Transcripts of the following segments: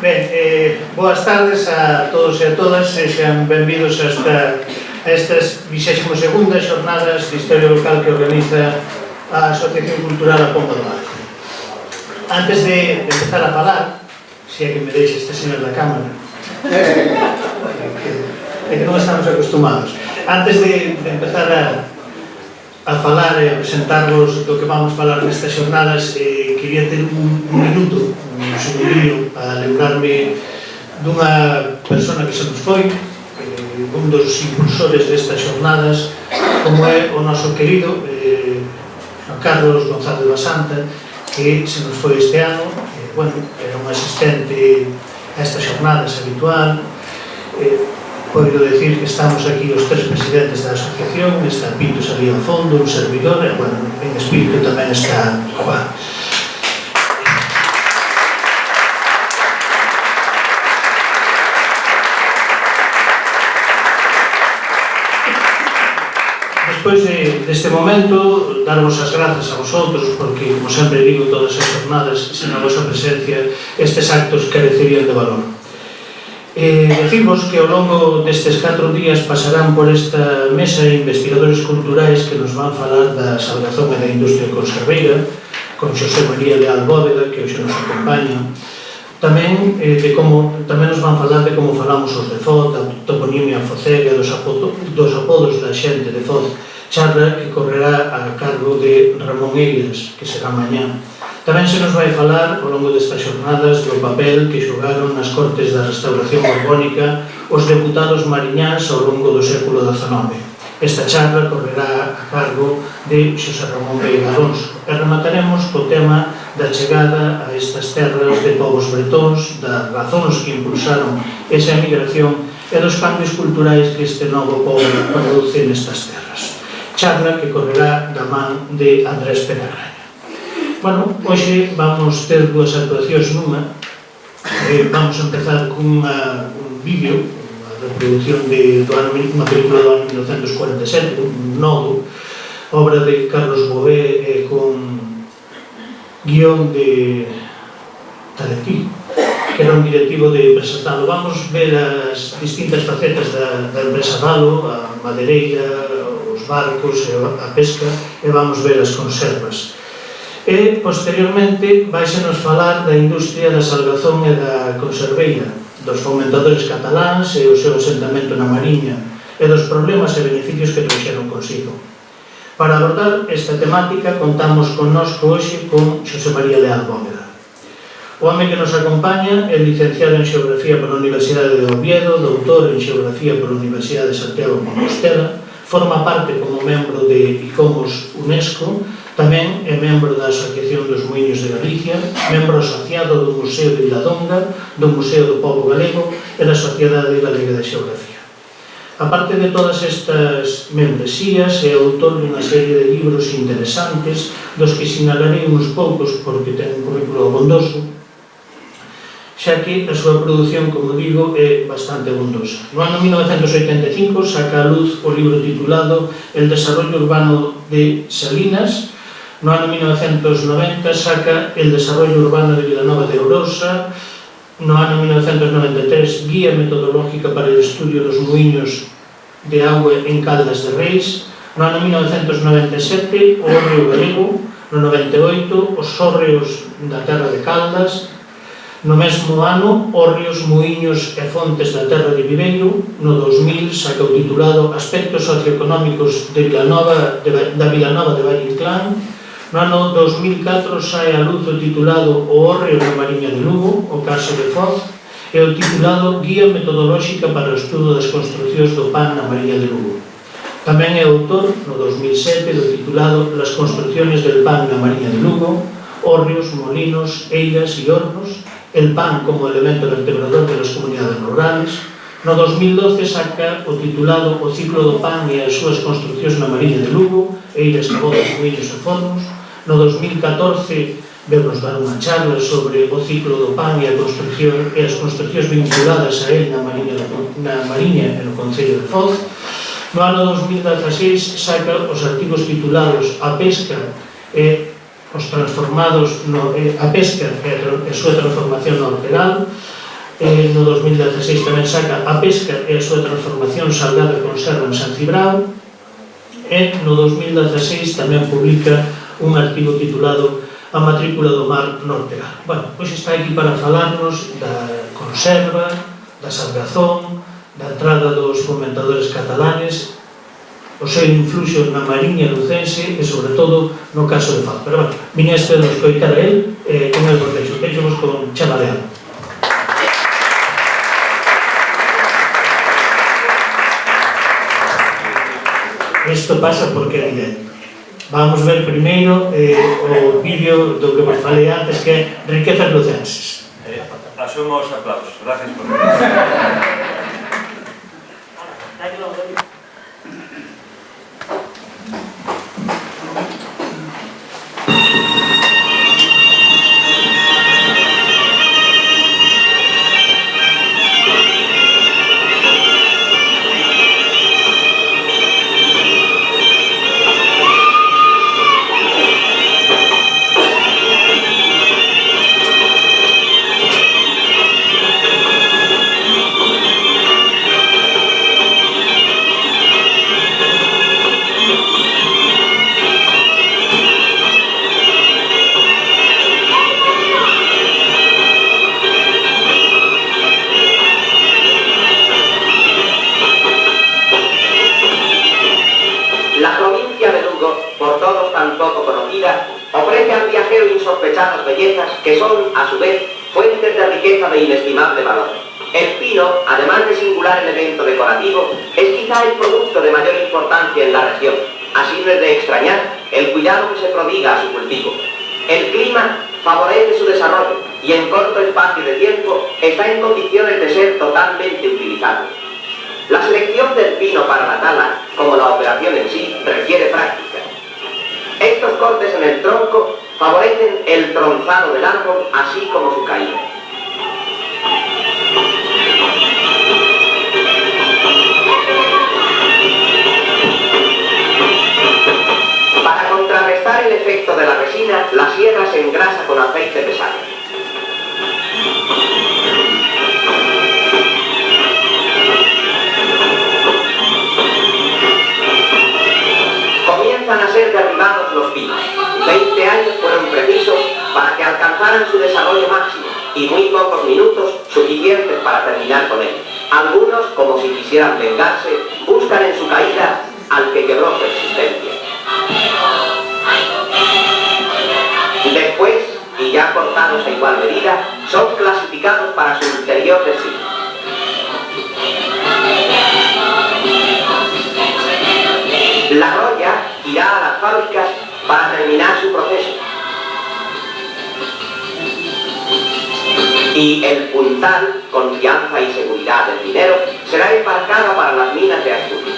Ben, boas tardes a todos e a todas, sexan benvidos a estas 22ª xornadas de Historia Local que organiza a Asociación Cultural A Pomba do Arco. Antes de empezar a falar, se é que me deixa este señor da cámara, é que non estamos acostumados, antes de empezar a falar e a presentarvos do que vamos falar nestas xornadas, quería ter un minuto, un segundillo, para lembrarme dunha persona que se nos foi, un dos impulsores destas xornadas, como é o noso querido Carlos González Basanta, que se nos foi este ano, era un asistente a estas xornadas habitual. Podo decir que estamos aquí os tres presidentes da asociación, está Pintos ali ao fondo, un servidor, e, en espírito tamén está Juan. Despois deste momento, darvos as grazas a vosotros, porque, como sempre digo, todas as jornadas, sen a vosa presencia, estes actos carecerían de valor. Decimos que ao longo destes 4 días pasarán por esta mesa investigadores culturais que nos van falar da salgazón e da industria conserveira, con Xosé María Leal Bóveda, que hoxe nos acompaña. Tamén nos van falar de como falamos os de Foz, da toponimia focega, dos apodos da xente de Foz, charla que correrá a cargo de Ramón Eiras, que será mañá. Tamén se nos vai falar, ao longo destas xornadas, do papel que xogaron nas cortes da restauración borbónica os deputados mariñáns ao longo do século XIX. Esta charla correrá a cargo de Xosé Ramón Veiga Alonso. E remataremos co tema da chegada a estas terras de povos bretóns, das razóns que impulsaron esa emigración e dos cambios culturais que este novo povo produce nestas terras. Charla que correrá da man de Andrés Penagraña. Hoxe vamos ter dúas actuacións nunha. Vamos a empezar con un vídeo, unha reproducción dunha película do ano 1947, un nodo, obra de Carlos Bové, con guión de Taletí, que era un directivo de Empresa Dalo. Vamos ver as distintas facetas da Empresa Dalo, a madereira, os barcos, a pesca, e vamos ver as conservas. E, posteriormente, vaixenos falar da industria da salgazón e da conserveira, dos fomentadores cataláns e o seu asentamento na Mariña, e dos problemas e beneficios que trouxeron consigo. Para abordar esta temática, contamos connosco hoxe con Xosé María Leal Bóveda. O home que nos acompaña é licenciado en Xeografía pola Universidade de Oviedo, doutor en Xeografía pola Universidade de Santiago de Compostela, forma parte como membro de ICOMOS UNESCO, tamén é membro da Asociación dos Muiños de Galicia, membro asociado do Museo de Viladonga, do Museo do Pobo Galego e da Sociedade Galega de Xeografía. A parte de todas estas membresías, é autor dunha serie de libros interesantes, dos que sinalarei uns poucos porque ten un currículo abondoso, xa que a súa produción, como digo, é bastante abondosa. No ano 1985 saca a luz o libro titulado El desarrollo urbano de Salinas. No ano 1990 saca El desarrollo urbano de Vilanova de Ourosa. No ano 1993 Guía metodológica para el estudio dos muiños de agua en Caldas de Reis. No ano 1997 O hórreo galego. No 98 Os hórreos da terra de Caldas. No mesmo ano, Hórreos, Muiños e Fontes da Terra de Viveiro. No 2000 saca o titulado Aspectos socioeconómicos da Vilanova de Valle-Inclán. No ano 2004 sae a luz o titulado O hórreo da Mariña de Lugo, o caso de Foz, e o titulado Guía metodolóxica para o estudo das construcións do pan na Mariña de Lugo. Tamén é autor, no 2007, do titulado Las construcciones del pan na Mariña de Lugo, Hórreos, molinos, eiras e hornos, el pan como elemento vertebrador de las comunidades rurales. No 2012 saca o titulado O ciclo do pan e as súas construcións na Mariña de Lugo, eiras, cabodas, muiños e fornos. No 2014 vemos dar unha charla sobre o ciclo do pan e as construcións vinculadas a él na Mariña e no Concello de Foz. No ano 2016 saca os artigos titulados A pesca e os transformados a pesca e a súa transformación no horteral, no 2016 tamén saca A pesca e a súa transformación salgada e conserva en San Cibrao, e no 2016 tamén publica un artigo titulado A matrícula do mar nortear. Bueno, pois está aquí para falarnos da conserva, da salgazón, da entrada dos fomentadores catalanes, o seu influxo na mariña lucense e, sobre todo, no caso de Faro. Pero, bueno, viña este de escoitar a él con el protexo. Deixamos con Chamadeano. Isto pasa porque é directo. Vamos ver primeiro o vídeo do que vos falei antes, que é Riquezas lucenses. Asumo os aplausos. Gracias por que son, a su vez, fuentes de riqueza de inestimable valor. El pino, además de singular elemento decorativo, es quizá el producto de mayor importancia en la región. Así no es de extrañar el cuidado que se prodiga a su cultivo. El clima favorece su desarrollo y en corto espacio de tiempo está en condiciones de ser totalmente utilizable. La selección del pino para la tala, como la operación en sí, requiere práctica. Estos cortes en el tronco favorecen el tronzado del árbol, así como su caída. Para contrarrestar el efecto de la resina, la sierra se engrasa con aceite de sal. Comienzan a ser derribados los pinos. 20 años fueron precisos para que alcanzaran su desarrollo máximo y muy pocos minutos suficientes para terminar con él. Algunos, como si quisieran vengarse, buscan en su caída al que quebró su existencia. Después, y ya cortados a igual medida, son clasificados para su ulterior destino. La roya irá a las fábricas para terminar su proceso. Y el puntal, confianza y seguridad del dinero, será embarcada para las minas de Asturias.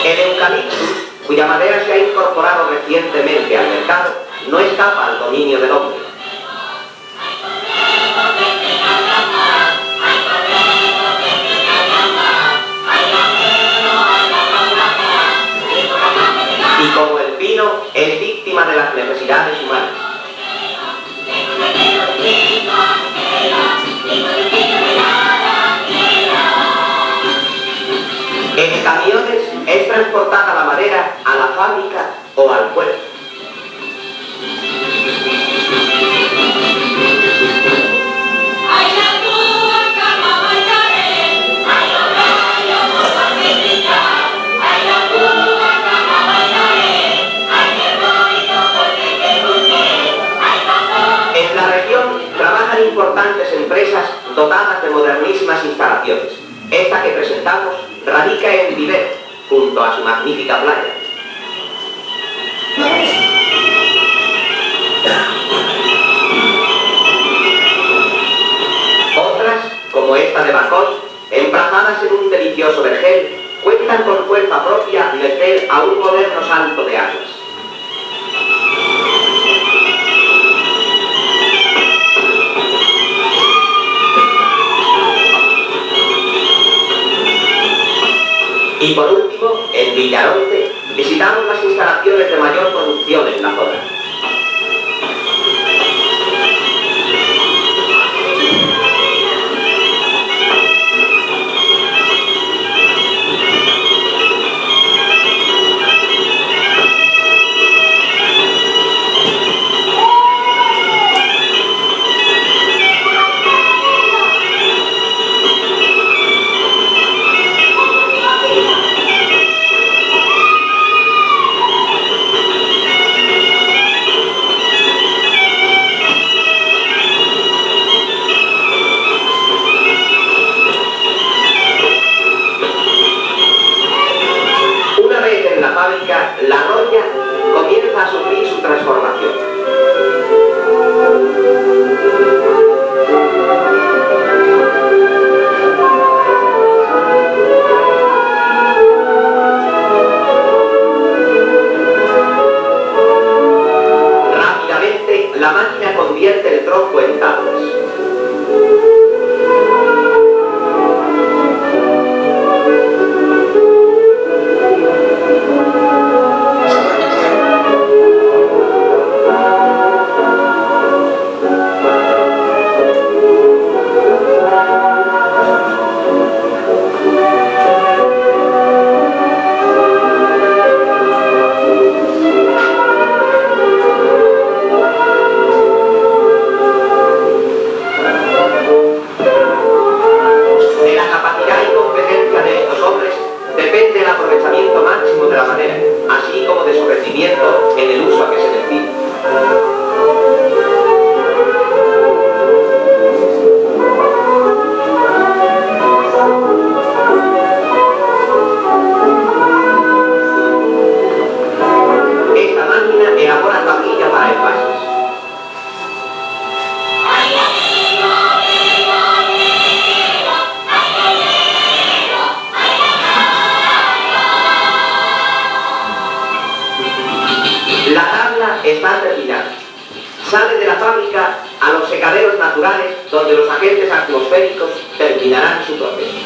El eucaliptus, cuya madera se ha incorporado recientemente al mercado, no escapa al dominio del hombre. Y como el pino, es víctima de las necesidades humanas. En camiones es transportada la madera a la fábrica o al puerto. En la región trabajan importantes empresas dotadas de modernísimas instalaciones. Esta que presentamos radica en Viver, junto a su magnífica playa. Otras, como esta de Bacot, emplazadas en un delicioso vergel, cuentan con fuerza propia meter a un moderno salto de aguas. Y por último, en Villaronte, Visitamos las instalaciones de mayor producción en la zona. La roya comienza a sufrir su transformación. Rápidamente, la máquina convierte el tronco en tablas. En el uso a que se destina. Esta máquina elabora tablilla para envases. La tabla está terminada. Sale de la fábrica a los secaderos naturales donde los agentes atmosféricos terminarán su proceso.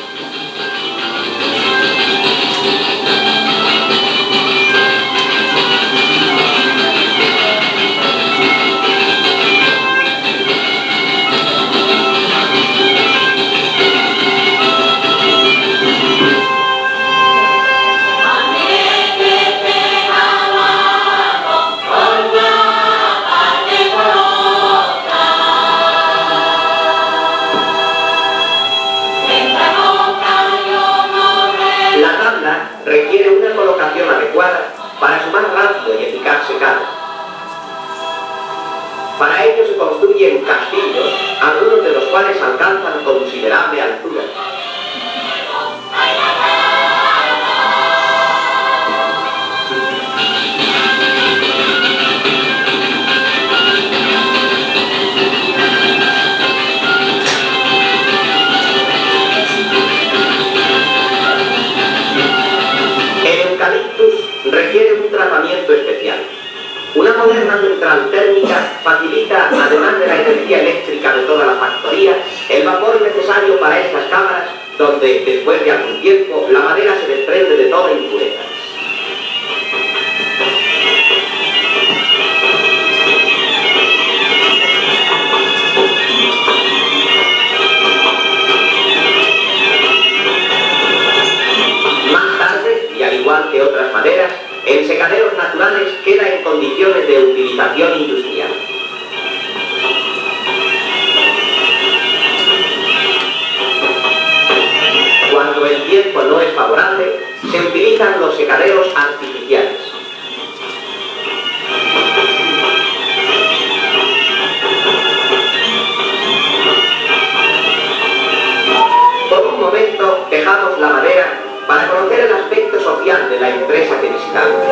Requiere una colocación adecuada para su más rápido y eficaz secado. Para ello se construyen castillos, algunos de los cuales alcanzan considerable altura. Requiere un tratamiento especial. Una moderna central térmica facilita, además de la energía eléctrica de toda la factoría, el vapor necesario para estas cámaras, donde, después de algún tiempo, la madera se desprende de toda impureza. Más tarde, y al igual que otras maderas, en secaderos naturales queda en condiciones de utilización industrial. Cuando el tiempo no es favorable, se utilizan los secaderos artificiales. Por un momento dejamos la madera para conocer el aspecto social de la empresa que visitamos.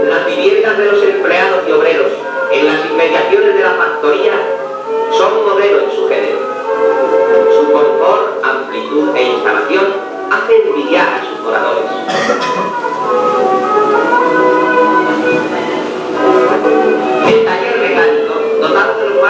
Las viviendas de los empleados y obreros en las inmediaciones de la factoría son modelo en su género. Su confort, amplitud e instalación hacen envidiar a sus moradores. El taller mecánico, dotado de los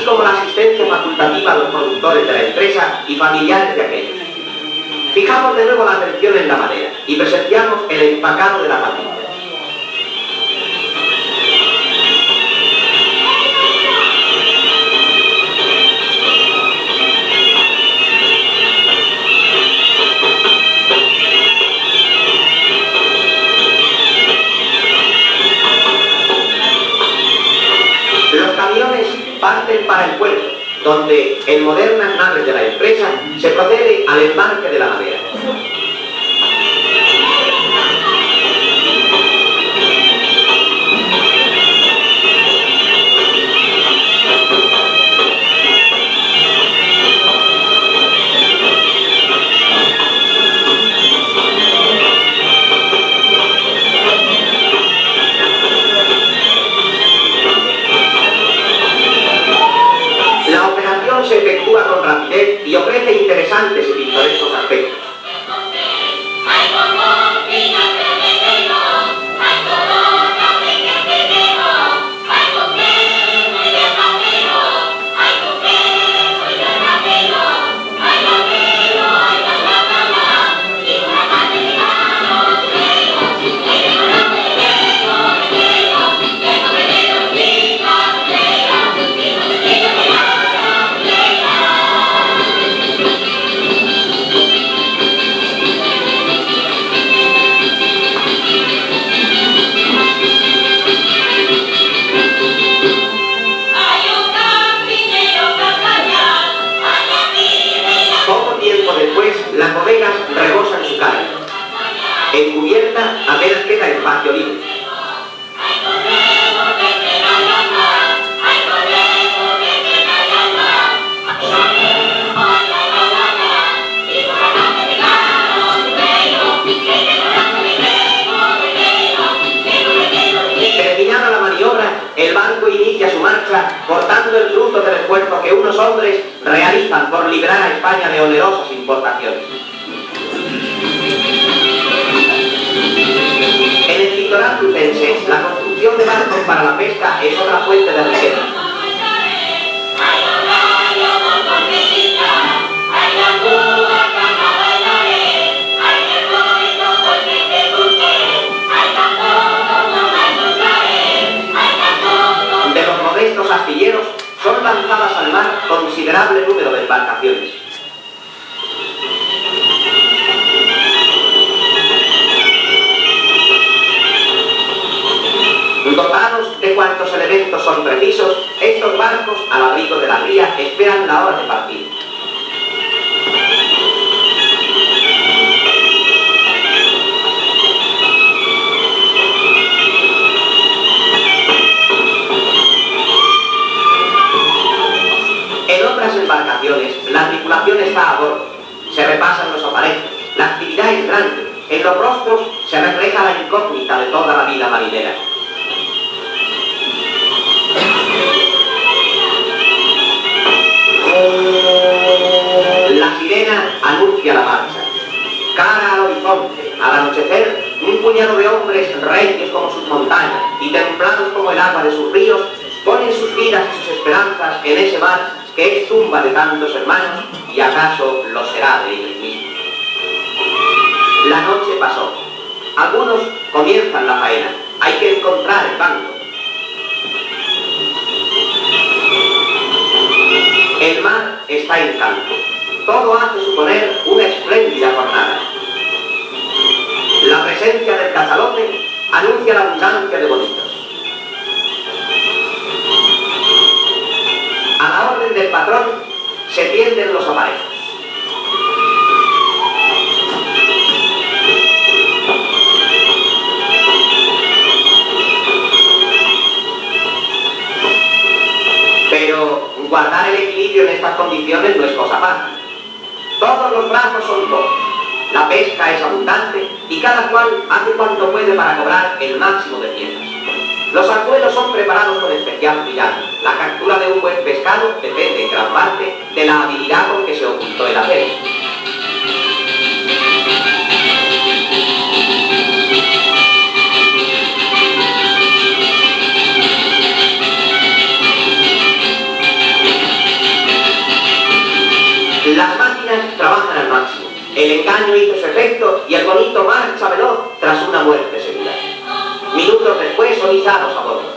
como la asistencia facultativa a los productores de la empresa y familiares de aquellos. Fijamos de nuevo la atención en la madera y presenciamos el empacado de la patilla. Los camiones parten para el puerto, donde en modernas naves de la empresa se procede al embarque de la madera. La operación se efectúa con rapidez y ofrece interesantes y pintorescos aspectos. Las bodegas rebosan su carga. En cubierta apenas queda espacio libre. Terminada la maniobra, el barco inicia su marcha cortando el fruto del esfuerzo que unos hombres realizan por liberar a España de onerosas importaciones. En el litoral lucense, la construcción de barcos para la pesca es otra fuente de riqueza. De los modestos astilleros son lanzadas al mar considerable número de embarcaciones. Dotados de cuantos elementos son precisos, estos barcos, al abrigo de la ría, esperan la hora de partir. En otras embarcaciones, la tripulación está a bordo. Se repasan los aparejos. La actividad es grande. En los rostros se refleja la incógnita de toda la vida marinera. La sirena anuncia la marcha. Cara al horizonte, al anochecer, un puñado de hombres recios como sus montañas y templados como el agua de sus ríos, ponen sus vidas y sus esperanzas en ese mar que es tumba de tantos hermanos y acaso lo será de ellos mismos. La noche pasó. Algunos comienzan la faena. Hay que encontrar el banco. El mar está en calma. Todo hace suponer una espléndida jornada. La presencia del cachalote anuncia la abundancia de bonitos. A la orden del patrón se tienden los aparejos. Pero guardar el equilibrio en estas condiciones no es cosa fácil. Todos los brazos son dos. La pesca es abundante y cada cual hace cuanto puede para cobrar el máximo de piezas. Los anzuelos son preparados con especial cuidado. La captura de un buen pescado depende en gran parte de la habilidad con que se ocultó el acero. engaño hizo su efecto y el bonito marcha veloz tras una muerte segura. Minutos después son izados a bordo.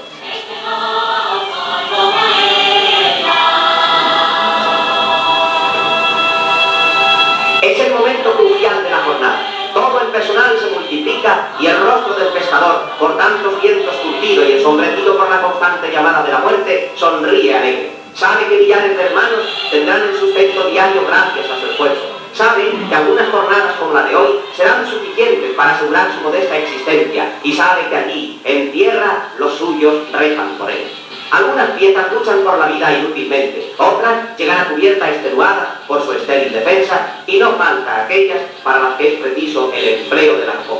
Es el momento crucial de la jornada. Todo el personal se multiplica y el rostro del pescador, por tantos vientos curtido y ensombrecido por la constante llamada de la muerte, sonríe alegre. Sabe que millares de hermanos tendrán el sustento diario gracias a su esfuerzo. Sabe que algunas jornadas como la de hoy serán suficientes para asegurar su modesta existencia y sabe que allí, en tierra, los suyos rezan por él. Algunas piezas luchan por la vida inútilmente, otras llegan a cubierta extenuadas por su estéril defensa y no falta aquellas para las que es preciso el empleo del arpón.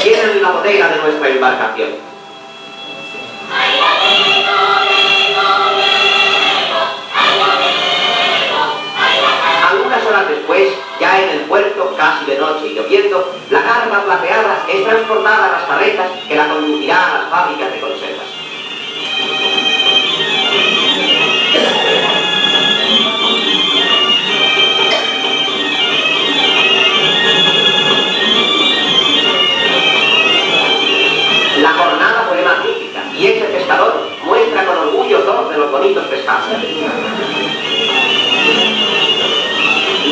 Llenan la bodega de nuestra embarcación. Algunas horas después, ya en el puerto, casi de noche y lloviendo, la carga plateada es transportada a las carretas que la conducirá a las fábricas de conservas. La jornada fue magnífica y ese pescador muestra con orgullo dos de los bonitos pescados.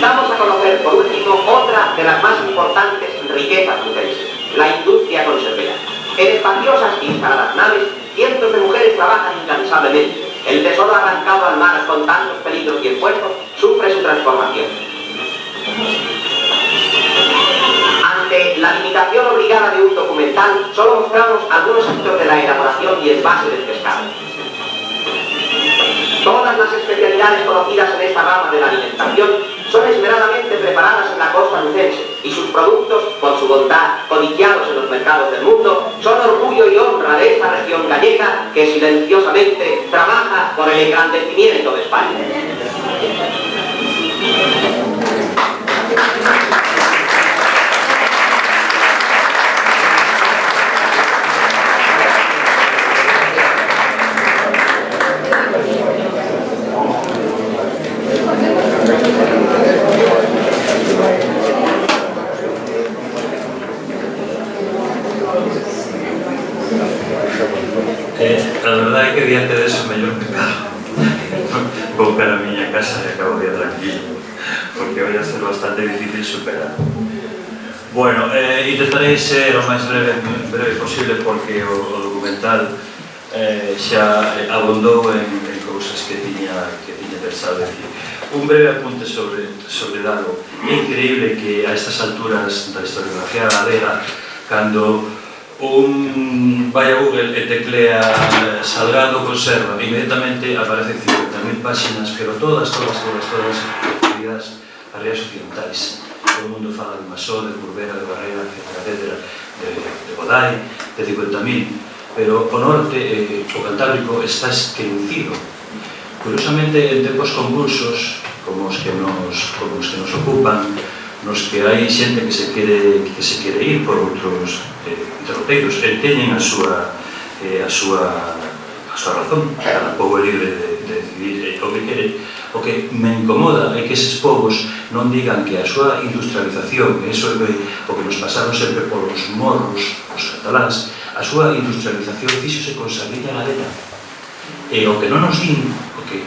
Damos a conocer por último otra de las más importantes riquezas lucenses, la industria conservera. En espaciosas e instaladas naves, cientos de mujeres trabajan incansablemente. El tesoro arrancado al mar con tantos peligros y esfuerzos sufre su transformación. Ante la limitación obligada de un documental, solo mostramos algunos hitos de la elaboración y envase del pescado. Todas las especialidades conocidas en esta rama de la alimentación son esmeradamente preparadas en la costa lucense y sus productos, por su bondad, codiciados en los mercados del mundo, son orgullo y honra de esta región gallega que silenciosamente trabaja por el engrandecimiento de España. A verdade é que diante deso mellor pecado vou para a miña casa e acabo de ir tranquilo porque vai a ser bastante difícil superar. Bueno, intentarei ser o máis breve posible porque o documental xa abondou en cousas que tiña pensado decir. Un breve apunte sobre Lago. É increíble que a estas alturas da historiografía galega, cando un vai a Google e teclea Salgado Conserva, inmediatamente aparecen 50.000 páxinas, pero todas referidas a áreas occidentais. Todo o mundo fala de Masó, de Curbera, de Barrera, etc., de Godai, de 50.000, pero o norte, o Cantábrico, está esquecido. Curiosamente, en tempos convulsos, como os que nos ocupan, nos que hai xente que se quere ir por outros derroteiros, teñen a súa razón, cada povo é libre de decidir o que quere. O que me incomoda é que eses povos non digan que a súa industrialización, que iso é o que nos pasaron sempre polos morros, os cataláns, a súa industrialización fíxose con sardina galega. E o que non nos din, o que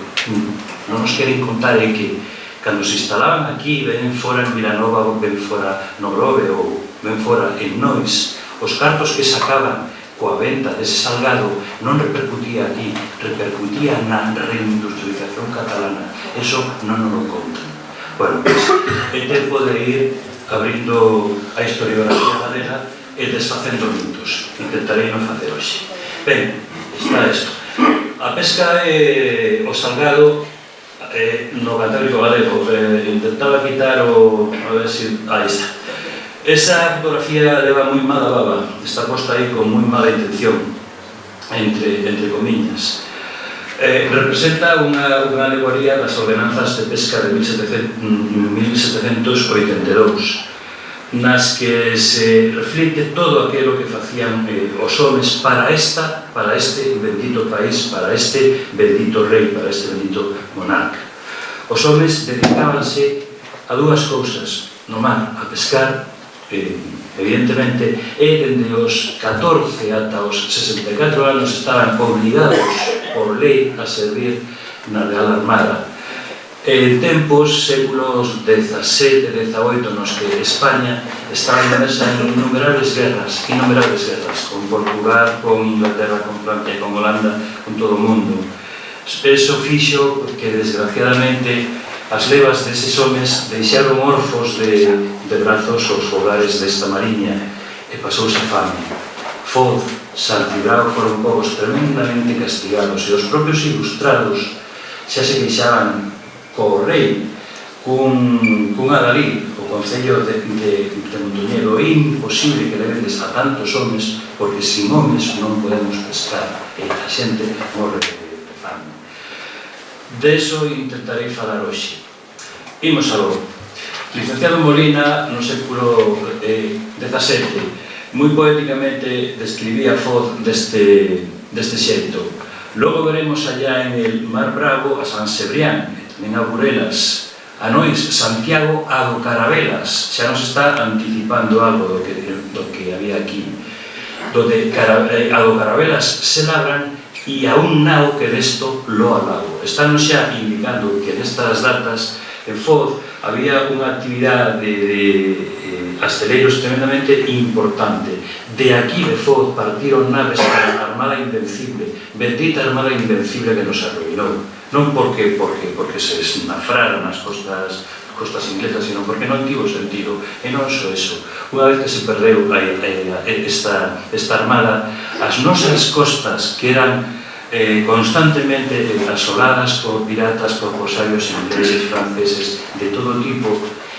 non nos queren contar é que cando se instalaban aquí, ven fora en Vilanova, ou ven fora no Grove, ou ven fora en Nois, os cartos que sacaban coa venta dese salgado non repercutía aquí, repercutía na reindustrialización catalana. Eso non nos lo contan. Bueno, pues, é tempo de ir abrindo a historiografía galega e desfacendo mitos. Intentarei non facer hoxe. Ben, está isto. A pesca e o salgado no Cantábrico Galego. Intentaba quitar o... a ver si... Ahí está. Esa fotografía leva moi mala baba, está posta aí con moi mala intención, entre comillas. Representa unha alegoría das ordenanzas de pesca de 1782, nas que se reflicte todo aquilo que facían os homes para este bendito país, para este bendito rei, para este bendito monarca. Os homes dedicábanse a dúas cousas, no mar, a pescar, evidentemente, e dende os 14 ata os 64 anos estaban obligados por lei a servir na Real Armada. En tempos, séculos XVII, XVIII, nos que España estaba inmersa en innumerables guerras, con Portugal, con Inglaterra, con Francia, con Holanda, con todo o mundo. Eso fixo que, desgraciadamente, as levas deses homes deixaron orfos de brazos os fogares desta mariña e pasouse fame. Foz, Saltibrao foron povos tremendamente castigados e os propios ilustrados xa se queixaban co rei, cun adalid, o concello de Montoñedo. É imposible que levendes a tantos homes porque sin homes non podemos pescar e a xente morre de fame. Deso intentarei falar hoxe. Imos aló. Licenciado Molina, no século XVII, moi poéticamente describía Foz deste xeito. Logo veremos allá en el Mar Bravo a San Cebrián, e tamén a Burelas, a Nois, Santiago, a do Carabelas. Xa nos está anticipando algo do que había aquí. A do Carabelas se labran e a un nao que desto lo alago. Están xa indicando que nestas datas en Foz había unha actividade de asteleiros tremendamente importante. De aquí de Foz partiron naves para a Armada Invencible, bendita Armada Invencible que nos arruinou. Non porque se desnafraran as costas inglesas, sino porque non tivo sentido. E non só eso. Unha vez que se perdeu esta armada, as nosas costas, que eran constantemente asoladas por piratas, por corsarios ingleses, franceses, de todo tipo,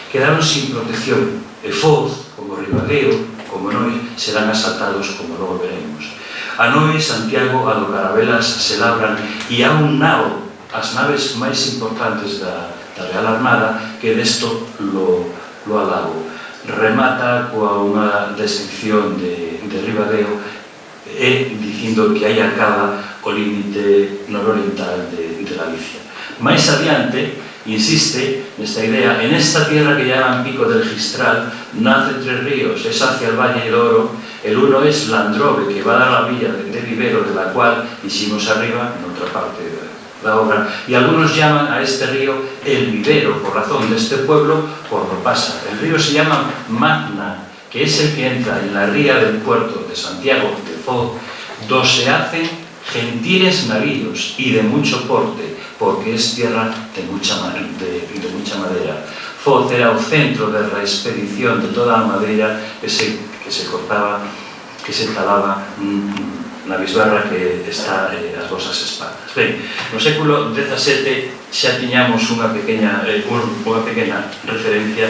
quedaron sin protección. E Foz, como Ribadeo, como Nois, serán asaltados, como logo veremos. A Nois, Santiago, a do Carabelas se labran e a un nao, as naves máis importantes da Real Armada, que desto lo alago. Remata coa unha descripción de Ribadeo e dicindo que aí acaba o límite nororiental de Galicia. Mais adiante, insiste nesta idea, en esta tierra que llaman Pico del Gistral, nacen tres ríos, es hacia el Valle del Oro, el uno es Landrove, que va a dar la villa de Vivero, de la cual hicimos arriba, en otra parte de la obra, y algunos llaman a este río el Vivero, por razón de este pueblo, por lo pasa. El río se llama Magna, que es el que entra en la ría del puerto de Santiago de Foz, donde se hacen gentiles navíos y de mucho porte, porque es tierra de mucha madera. Foz era o centro de la expedición de toda a madeira que se cortaba, que se talaba na bisbarra que está as vosas espaldas. Ben, no século XVII xa tiñamos unha pequena referencia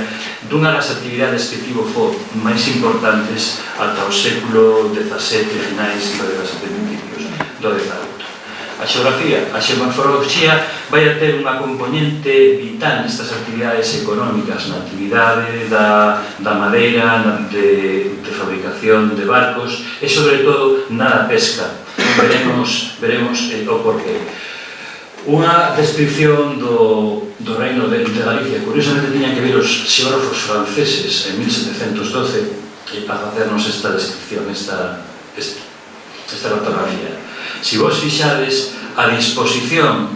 dunha das actividades que tivo Foz máis importantes ata o século XVII, finais do XVII, principios do XVIII. A xeografía, a xeomorfoloxía vai a ter unha componente vital nestas actividades económicas, na actividade da madeira, de fabricación de barcos e, sobre todo, na pesca. Veremos o porqué. Unha descripción do reino de Galicia, curiosamente tiñan que ver os xeógrafos franceses en 1712 para facernos esta descripción, esta cartografía. Si vos fixades, a disposición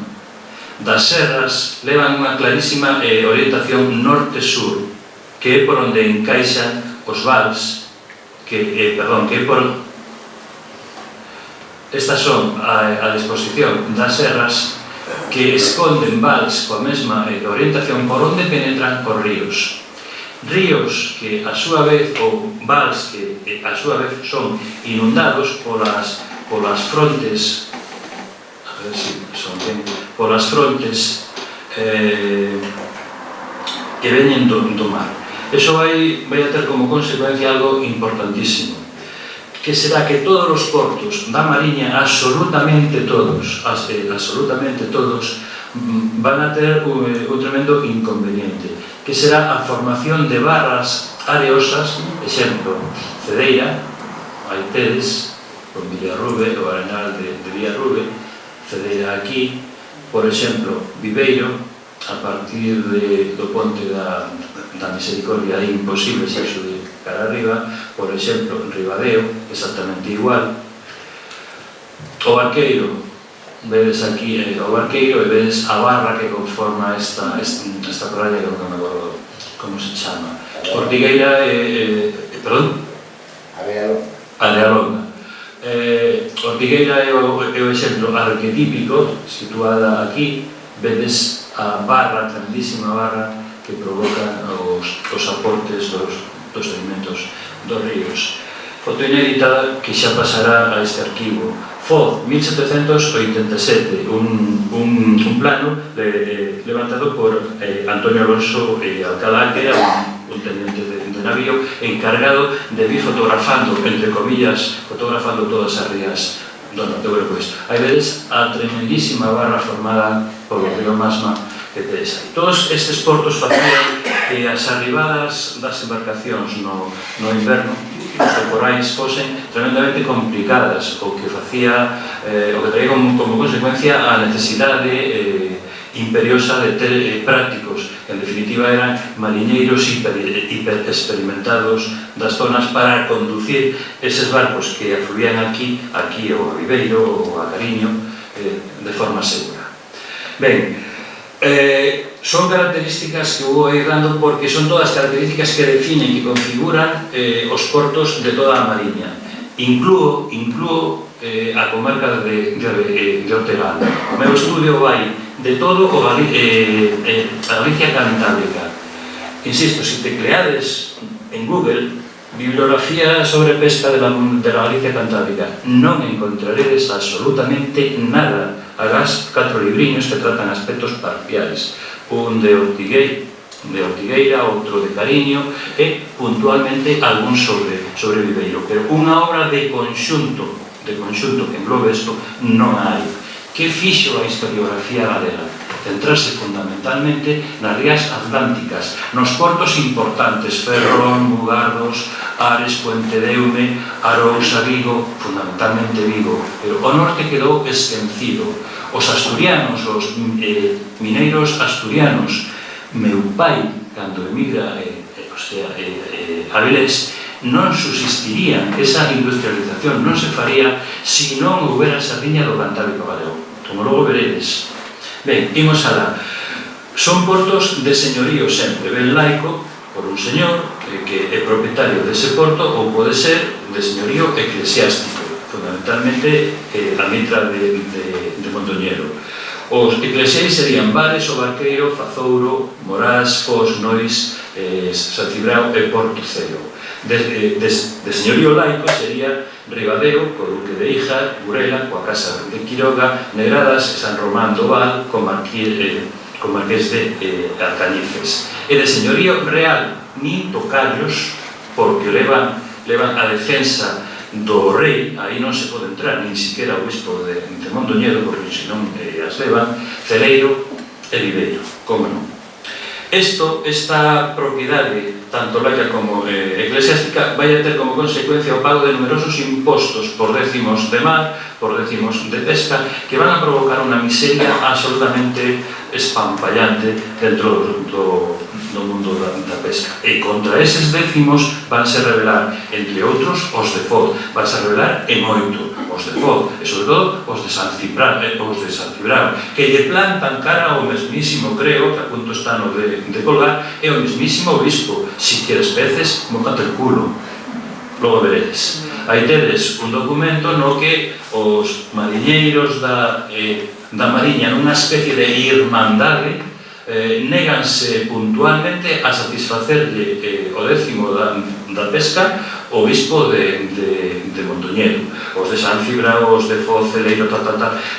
das serras levan unha clarísima orientación norte-sur, que é por onde encaixan os vals, estas son a disposición das serras que esconden vals coa mesma orientación por onde penetran os ríos. Ríos que, a súa vez, ou vals que, a súa vez, son inundados polas frontes, a ver se son ben, polas frontes que veñen do mar. Eso vai a ter como consecuencia algo importantísimo, que será que todos os portos da Mariña, absolutamente todos, van a ter un tremendo inconveniente, que será a formación de barras areosas, exemplo, Cedeira, aí tedes, con Villarrube, o Arenal de Villarrube, Cedeira aquí, por exemplo, Viveiro, a partir do ponte da Misericordia é imposible se subir cara arriba, por exemplo, Ribadeo, exactamente igual. O Barqueiro, vedes aquí o Barqueiro e vedes a barra que conforma esta praia que non me acordo como se chama. Ortigueira perdón? Arealonga. Ortigueira é o exemplo arquetípico, situada aquí, vedes a barra, a grandísima barra que provoca os aportes dos sedimentos dos ríos. Foto inédita que xa pasará a este arquivo. Foz, 1787, un plano levantado por Antonio Alonso Alcalá, que era un teniente de navío encargado de vir fotografando, entre comillas, fotografando todas as rías do norte europeo. Aí vedes a tremendísima barra formada polo río Masma que tedes aí. Todos estes portos facían que as arribadas das embarcacións no inverno, os temporais, fosen tremendamente complicadas, o que facía, o que traía como consecuencia a necesidade imperiosa de ter prácticos, que en definitiva eran mariñeiros hiperexperimentados das zonas para conducir eses barcos que afluían aquí ou a Viveiro ou a Cariño de forma segura. Ben, son características que vou ir dando porque son todas características que definen, que configuran os portos de toda a Mariña. Inclúo a comarca de Ortegana. O meu estudio vai de todo a Galicia Cantábrica. Insisto, se tecleades en Google bibliografía sobre pesca de la Galicia Cantábrica, non encontraredes absolutamente nada. Agás 4 libriños que tratan aspectos parciales, un de Ortigueira, outro de Cariño e puntualmente algún sobre Viveiro, pero unha obra de conxunto que englobe isto non hai. Que fixo a historiografía galega? Centrarse fundamentalmente nas rías atlánticas, nos portos importantes, Ferrol, Mugardos, Ares, Puente Deume, Arousa, Vigo, fundamentalmente Vigo, pero o norte quedou esquecido. Os asturianos, os mineiros asturianos, meu pai, cando emigra a Vilés, non subsistirían, esa industrialización non se faría se non houbera esa liña do Cantábrico galego, como logo veredes. Ben, imos alá. Son portos de señorío sempre, ben laico, por un señor que é propietario dese porto, ou pode ser de señorío eclesiástico, fundamentalmente a mitra de Montoñedo. Os eclesiais serían Bares, o Barqueiro, Fazouro, Morás, Foz, Nois, San Cibrao e Porto Cero. De señorío laico sería Ribadeo, co Duque de Híjar, Burela, coa Casa de Quiroga, Negradas, San Román do Val, co Marqués de Alcañices. E de señorío real, nin tocallos, porque levan a defensa do rei, aí non se pode entrar, nin siquiera o bispo de Mondoñedo, porque senón as levan, Celeiro e Viveiro, como non. Esta propiedade, tanto laica como eclesiástica, vai a ter como consecuencia o pago de numerosos impostos por décimos de mar, por décimos de pesca, que van a provocar unha miseria absolutamente espampallante dentro do mundo da pesca. E contra eses décimos vanse revelar, entre outros, os de Foz. Vanse revelar e moito os de Foz, e sobre todo os de San Cibrao, que lle plantan cara ao mesmísimo, creo, que a punto está no de colgar, e o mesmísimo obispo. Si queres peces, mocate el culo. Logo veredes. Aí tedes un documento no que os mariñeiros da Mariña, nunha especie de irmandade, néganse puntualmente a satisfacerlle o décimo da pesca o obispo de Mondoñedo. os de San Cibrao, os de Foz, Celeiro,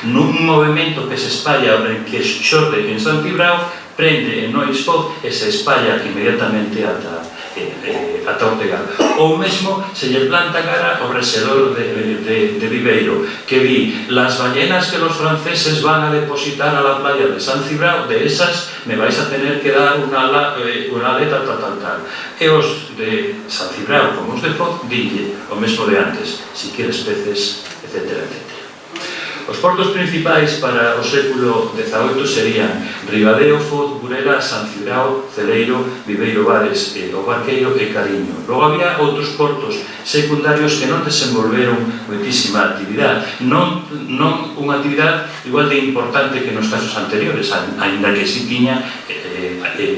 nun movimento que se espalla, que xorde en San Cibrao, prende en Nois Foz e se espalla inmediatamente ata Ortegal. Ou mesmo se lle planta cara ao rexedor de Viveiro, que vi las ballenas que los franceses van a depositar a la playa de San Cibrao, de esas me vais a tener que dar una aleta tal. E os de San Cibrao, como os de Foz, dille o mesmo de antes, si quieres peces, etcétera. Os portos principais para o século XVIII serían Ribadeo, Foz, Burela, San Cibrao, Celeiro, Viveiro Bares, O Barqueiro e Cariño. Logo había outros portos secundarios que non desenvolveron moitísima actividade, non unha actividade igual de importante que nos casos anteriores, ainda que si tiña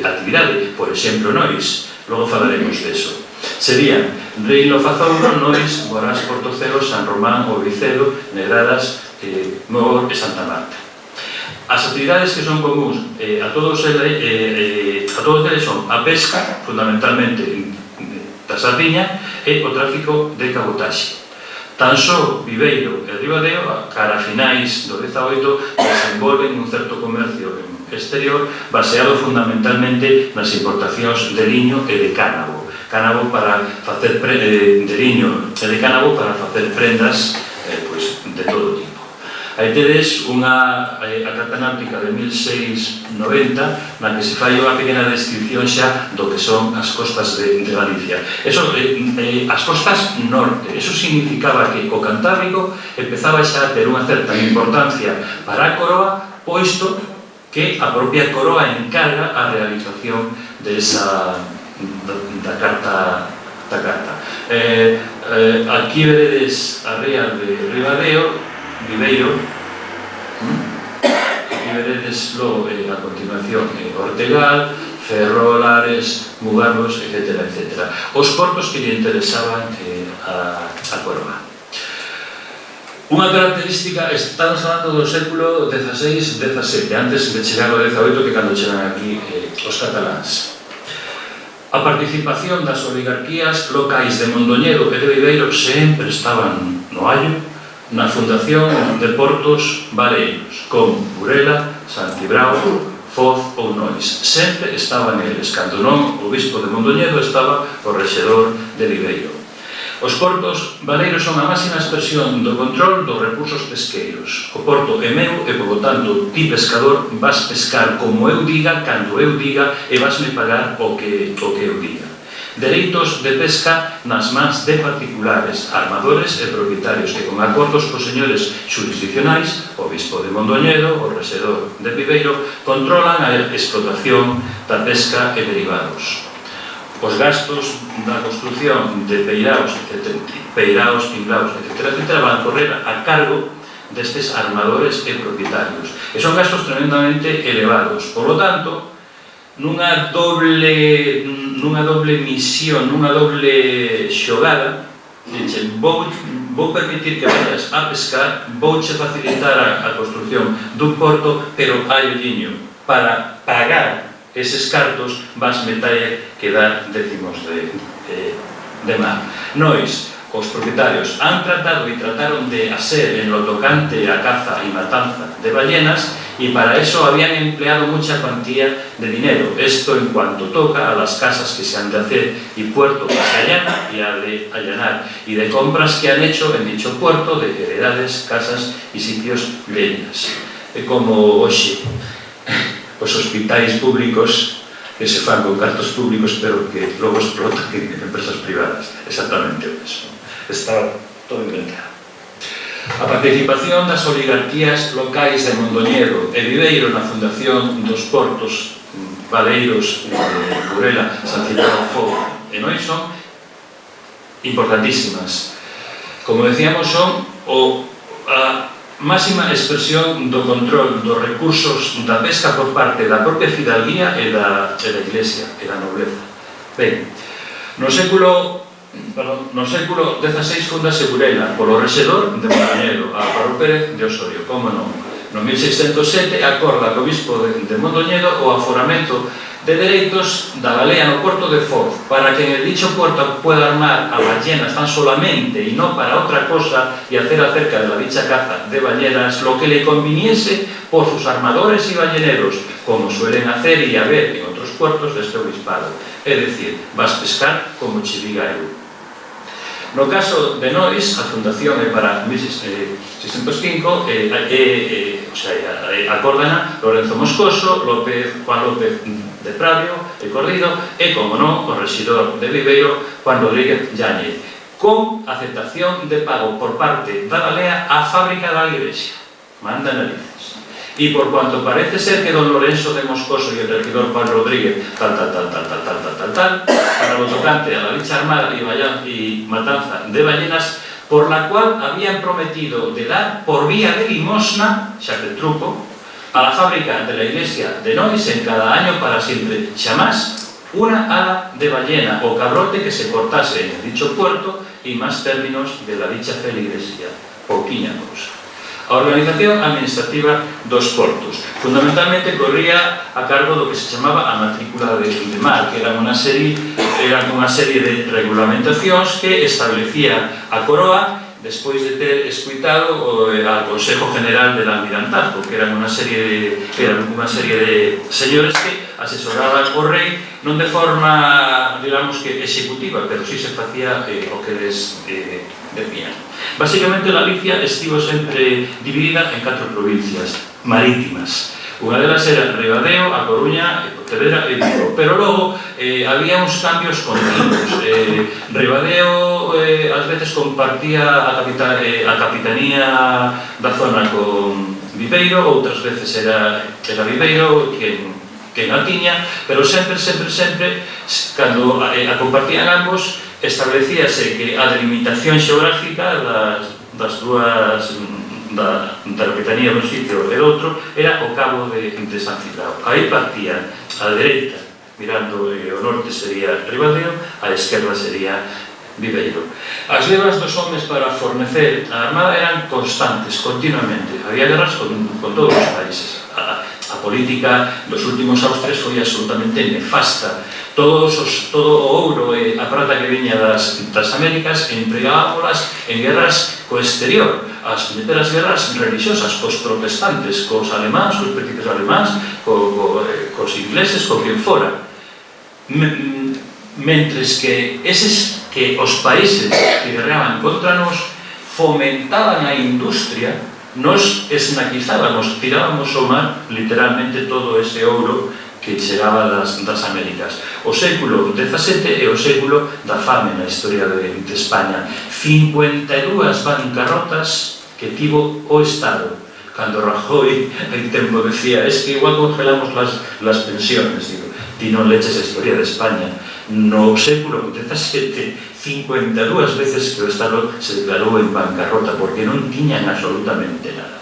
actividade, por exemplo, Nois. Logo falaremos deso. Serían Reino Fazouro, Nois, Borás, Portocelo, San Román, Obricedo, Negradas, Mor e Santa Marta. As actividades que son comuns a todos eles son a pesca, fundamentalmente da sardiña, e o tráfico de cabotaxe. Tan só Viveiro e Ribadeo, a cara finais do XVIII, desenvolven un certo comercio exterior baseado fundamentalmente nas importacións de liño e de cánnabo. Cánnabo para facer de liño e de cánnabo para facer prendas de todo tipo. Aí tedes a Carta Náutica de 1690, na que se fai unha pequena descripción xa do que son as costas de Galicia. As costas norte, eso significaba que o Cantábrico empezaba xa a ter unha certa importancia para a coroa, posto que a propia coroa encarga a realización da carta. Aquí veredes a ría de Ribadeo, Viveiro, e veredes logo a continuación Ortegal, Ferrol, Ares, Mugarros, etc. Os portos que lle interesaban a coroa. Unha característica, estamos falando do século XVI-XVII, antes de chegar ao XVIII, que cando chegan aquí os cataláns. A participación das oligarquías locais de Mondoñedo e de Viveiro sempre estaban no allo na fundación de portos baleiros, como Burela, San Cibrao, Foz ou Nois. Sempre estaban eles, cando non o bispo de Mondoñedo estaba o rexedor de Viveiro. Os portos baleiros son a máxima expresión do control dos recursos pesqueiros. O porto é meu e, por tanto, ti pescador vas pescar como eu diga, cando eu diga, e vasme pagar o que eu diga. Dereitos de pesca nas mans de particulares, armadores e propietarios que, con acordos cos señores xurisdiccionais, o bispo de Mondoñedo, o rexedor de Viveiro, controlan a explotación da pesca e derivados. Os gastos da construción de peiraos, tinglaos, etc., van correr a cargo destes armadores e propietarios. E son gastos tremendamente elevados. Por lo tanto, nunha doble misión, nunha doble xogada, vou permitir que vayas a pescar, vouche facilitar a construción dun porto, pero hai o liño para pagar eses cartos vas meter que dar décimos de mar. Nois, os propietarios, han tratado y trataron de hacer en lo tocante a caza y matanza de ballenas, y para eso habían empleado mucha cuantía de dinero. Esto en cuanto toca a las casas que se han de hacer y puerto que se allana y ha de allanar, y de compras que han hecho en dicho puerto de heredades, casas y sitios leñas. Como hoxe, os hospitais públicos que se fan con cartos públicos pero que logo explotan en empresas privadas. Exactamente o mesmo. Estaba todo inventado. A participación das oligarquías locais de Mondoñedo e Viveiro na fundación dos portos baleiros de Burela, San Cibrao, Foz e Nois son importantísimas. Como decíamos, son a máxima expresión do control dos recursos da pesca por parte da propia fidalguía e da Iglesia e da nobleza. Ben, no século XVI fundase Burela polo rexedor de Mondoñedo, Álvaro Pérez de Osorio, como non. No 1607 acorda co bispo de Mondoñedo o aforamento de dereitos da balea no puerto de Foz para que en el dicho puerto pueda armar a ballenas tan solamente y no para otra cosa y hacer acerca de la dicha caza de ballenas lo que le conviniese por sus armadores y balleneros, como suelen hacer y haber en otros puertos de este obispado. É dicir, vas pescar como che diga eu. No caso de Nois, a fundación é para 1605, acórdana Lorenzo Moscoso, Juan López de Pravio e Cordido e, como non, o rexidor de Viveiro, Juan Rodríguez Yáñez, con aceptación de pago por parte da balea á fábrica da Igrexa. Manda narices. Y por cuanto parece ser que don Lorenzo de Moscoso y el regidor Juan Rodríguez para lo tocante a la dicha armada y matanza de ballenas, por la cual habían prometido de dar por vía de limosna, xa que truco, a la fábrica de la iglesia de Nois en cada año para siempre, xamás una ala de ballena o cabrote que se cortase en el dicho puerto y más términos de la dicha feligresía. Pouquiña cousa. A organización administrativa dos portos fundamentalmente corría a cargo do que se chamaba a matrícula de mar, que era unha serie de regulamentacións que establecía a Coroa despois de ter escuitado ao Consejo General del Almirantazgo, que eran unha serie de señores que asesoraban o rei non de forma, digamos que executiva, pero sí se facía o que les decían. Básicamente, Galicia estivo sempre dividida en 4 provincias marítimas. Unha delas era Ribadeo, A Coruña, Pontevedra e Vigo. Pero logo había uns cambios continuos. Ribadeo ás veces compartía a capitanía da zona con Viveiro, outras veces era Viveiro quen a tiña, pero sempre, cando a compartían ambos, establecíase que a delimitación xeográfica das dúas da capitanía dun sitio e do outro era o cabo de San Cibrao. Aí partían a dereita, mirando o norte sería Ribadeo, a esquerda sería Viveiro. As levas dos homes para fornecer a armada eran constantes, continuamente. Había guerras con todos os países. A política dos últimos austres foi absolutamente nefasta. Todo o ouro e a prata que viña das Américas empregábamos en guerras co exterior, as primeiras guerras religiosas, cos protestantes, cos alemáns, cos príncipes alemáns, cos ingleses, co quen fora. Mentres que os países que guerreaban contra nos fomentaban a industria, nos esnaquizábamos, tirábamos ao mar literalmente todo ese ouro que chegaba das Américas. O século XVII é o século da fame na historia de España. 52 bancarrotas que tivo o Estado. Cando Rajoy hai tempo decía, es que igual congelamos las pensiones, digo, ti non leches a historia de España. No século XVII, 52 veces que o Estado se declarou en bancarrota porque non tiñan absolutamente nada.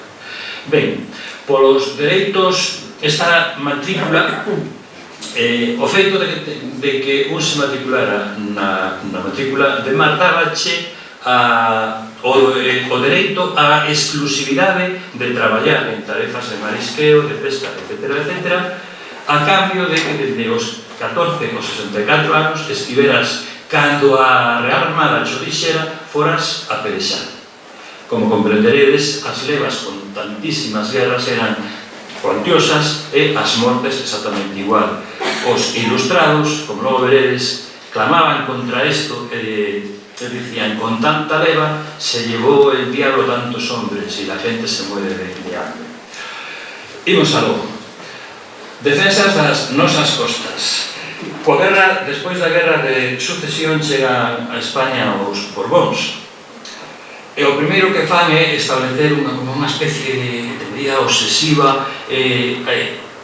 Ben, polos dereitos, esta matrícula, o feito de que un se matriculara na matrícula de mar dábache o dereito á exclusividade de traballar en tarefas de marisqueo, de pesca, etc., a cambio de que desde os 14 ou 64 anos estiveras cando a Real Armada xo dixera, foras a pelexar. Como comprenderedes, as levas con tantísimas guerras eran cuantiosas e as mortes exactamente igual. Os ilustrados, como logo veredes, clamaban contra isto e dicían, con tanta leva se llevó el diablo tantos hombres y la gente se muere de hambre. Imos a logo. Defensas das nosas costas. Despois da guerra de sucesión chegan a España os Borbóns. E o primeiro que fan é establecer unha especie de medida obsesiva,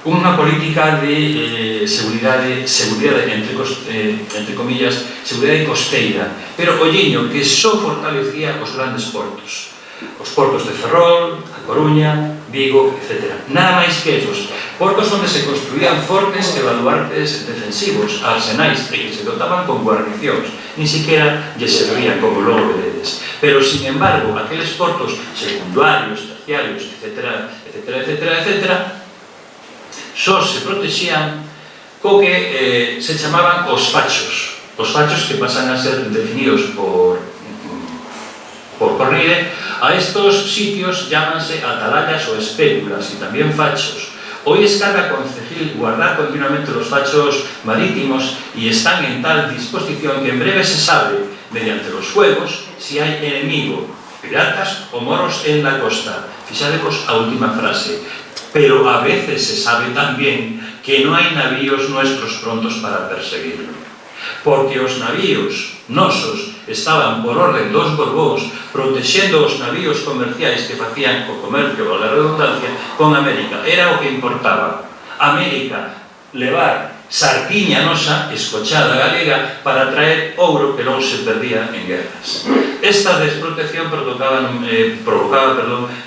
unha política de seguridade, entre comillas, seguridade costeira, pero olliño que só fortalecía os grandes portos. Os portos de Ferrol, A Coruña, Vigo, etc. Nada máis que esos portos onde se construían fortes e baluartes defensivos, arsenais, e que se dotaban con guarnicións, ni siquiera lle servían como logo veredes. Pero, sin embargo, aqueles portos secundarios, terciarios, etc., só se protexían co que se chamaban os fachos que pasan a ser definidos por Corride. A estos sitios llámanse atalayas o espéculas y también fachos. Hoy es carga concejil guardar continuamente los fachos marítimos y están en tal disposición que en breve se sabe, mediante los fuegos, si hay enemigo, piratas o moros en la costa. Fixadevos a última frase. Pero a veces se sabe también que no hay navíos nuestros prontos para perseguirlo. Porque os navíos nosos estaban por orden dos Borbóns protexendo os navíos comerciais que facían o comercio, a la redundancia, con América. Era o que importaba. América levar sardiña nosa, escochada galega, para traer ouro que non se perdía en guerras. Esta desprotección provocaba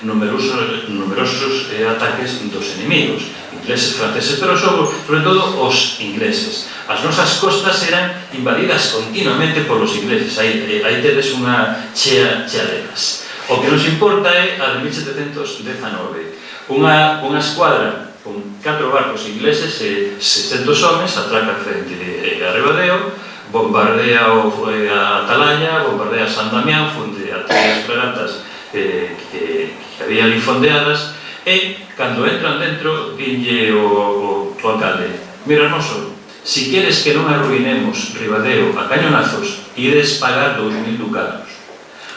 numerosos ataques dos enemigos, ingleses, franceses, pero sobre todo os ingleses. As nosas costas eran invadidas continuamente polos ingleses, aí tedes unha chea delas. O que nos importa é a de 1719, unha escuadra con 4 barcos ingleses e 600 homens atraca frente a Ribadeo, bombardea a Atalaya, bombardea San Damián, funde a 3 fragatas que había ali fondeadas, e cando entran dentro dinlle o alcalde: mira, hermoso, si quieres que non arruinemos Ribadeo a cañonazos, ides pagar 2000 ducados.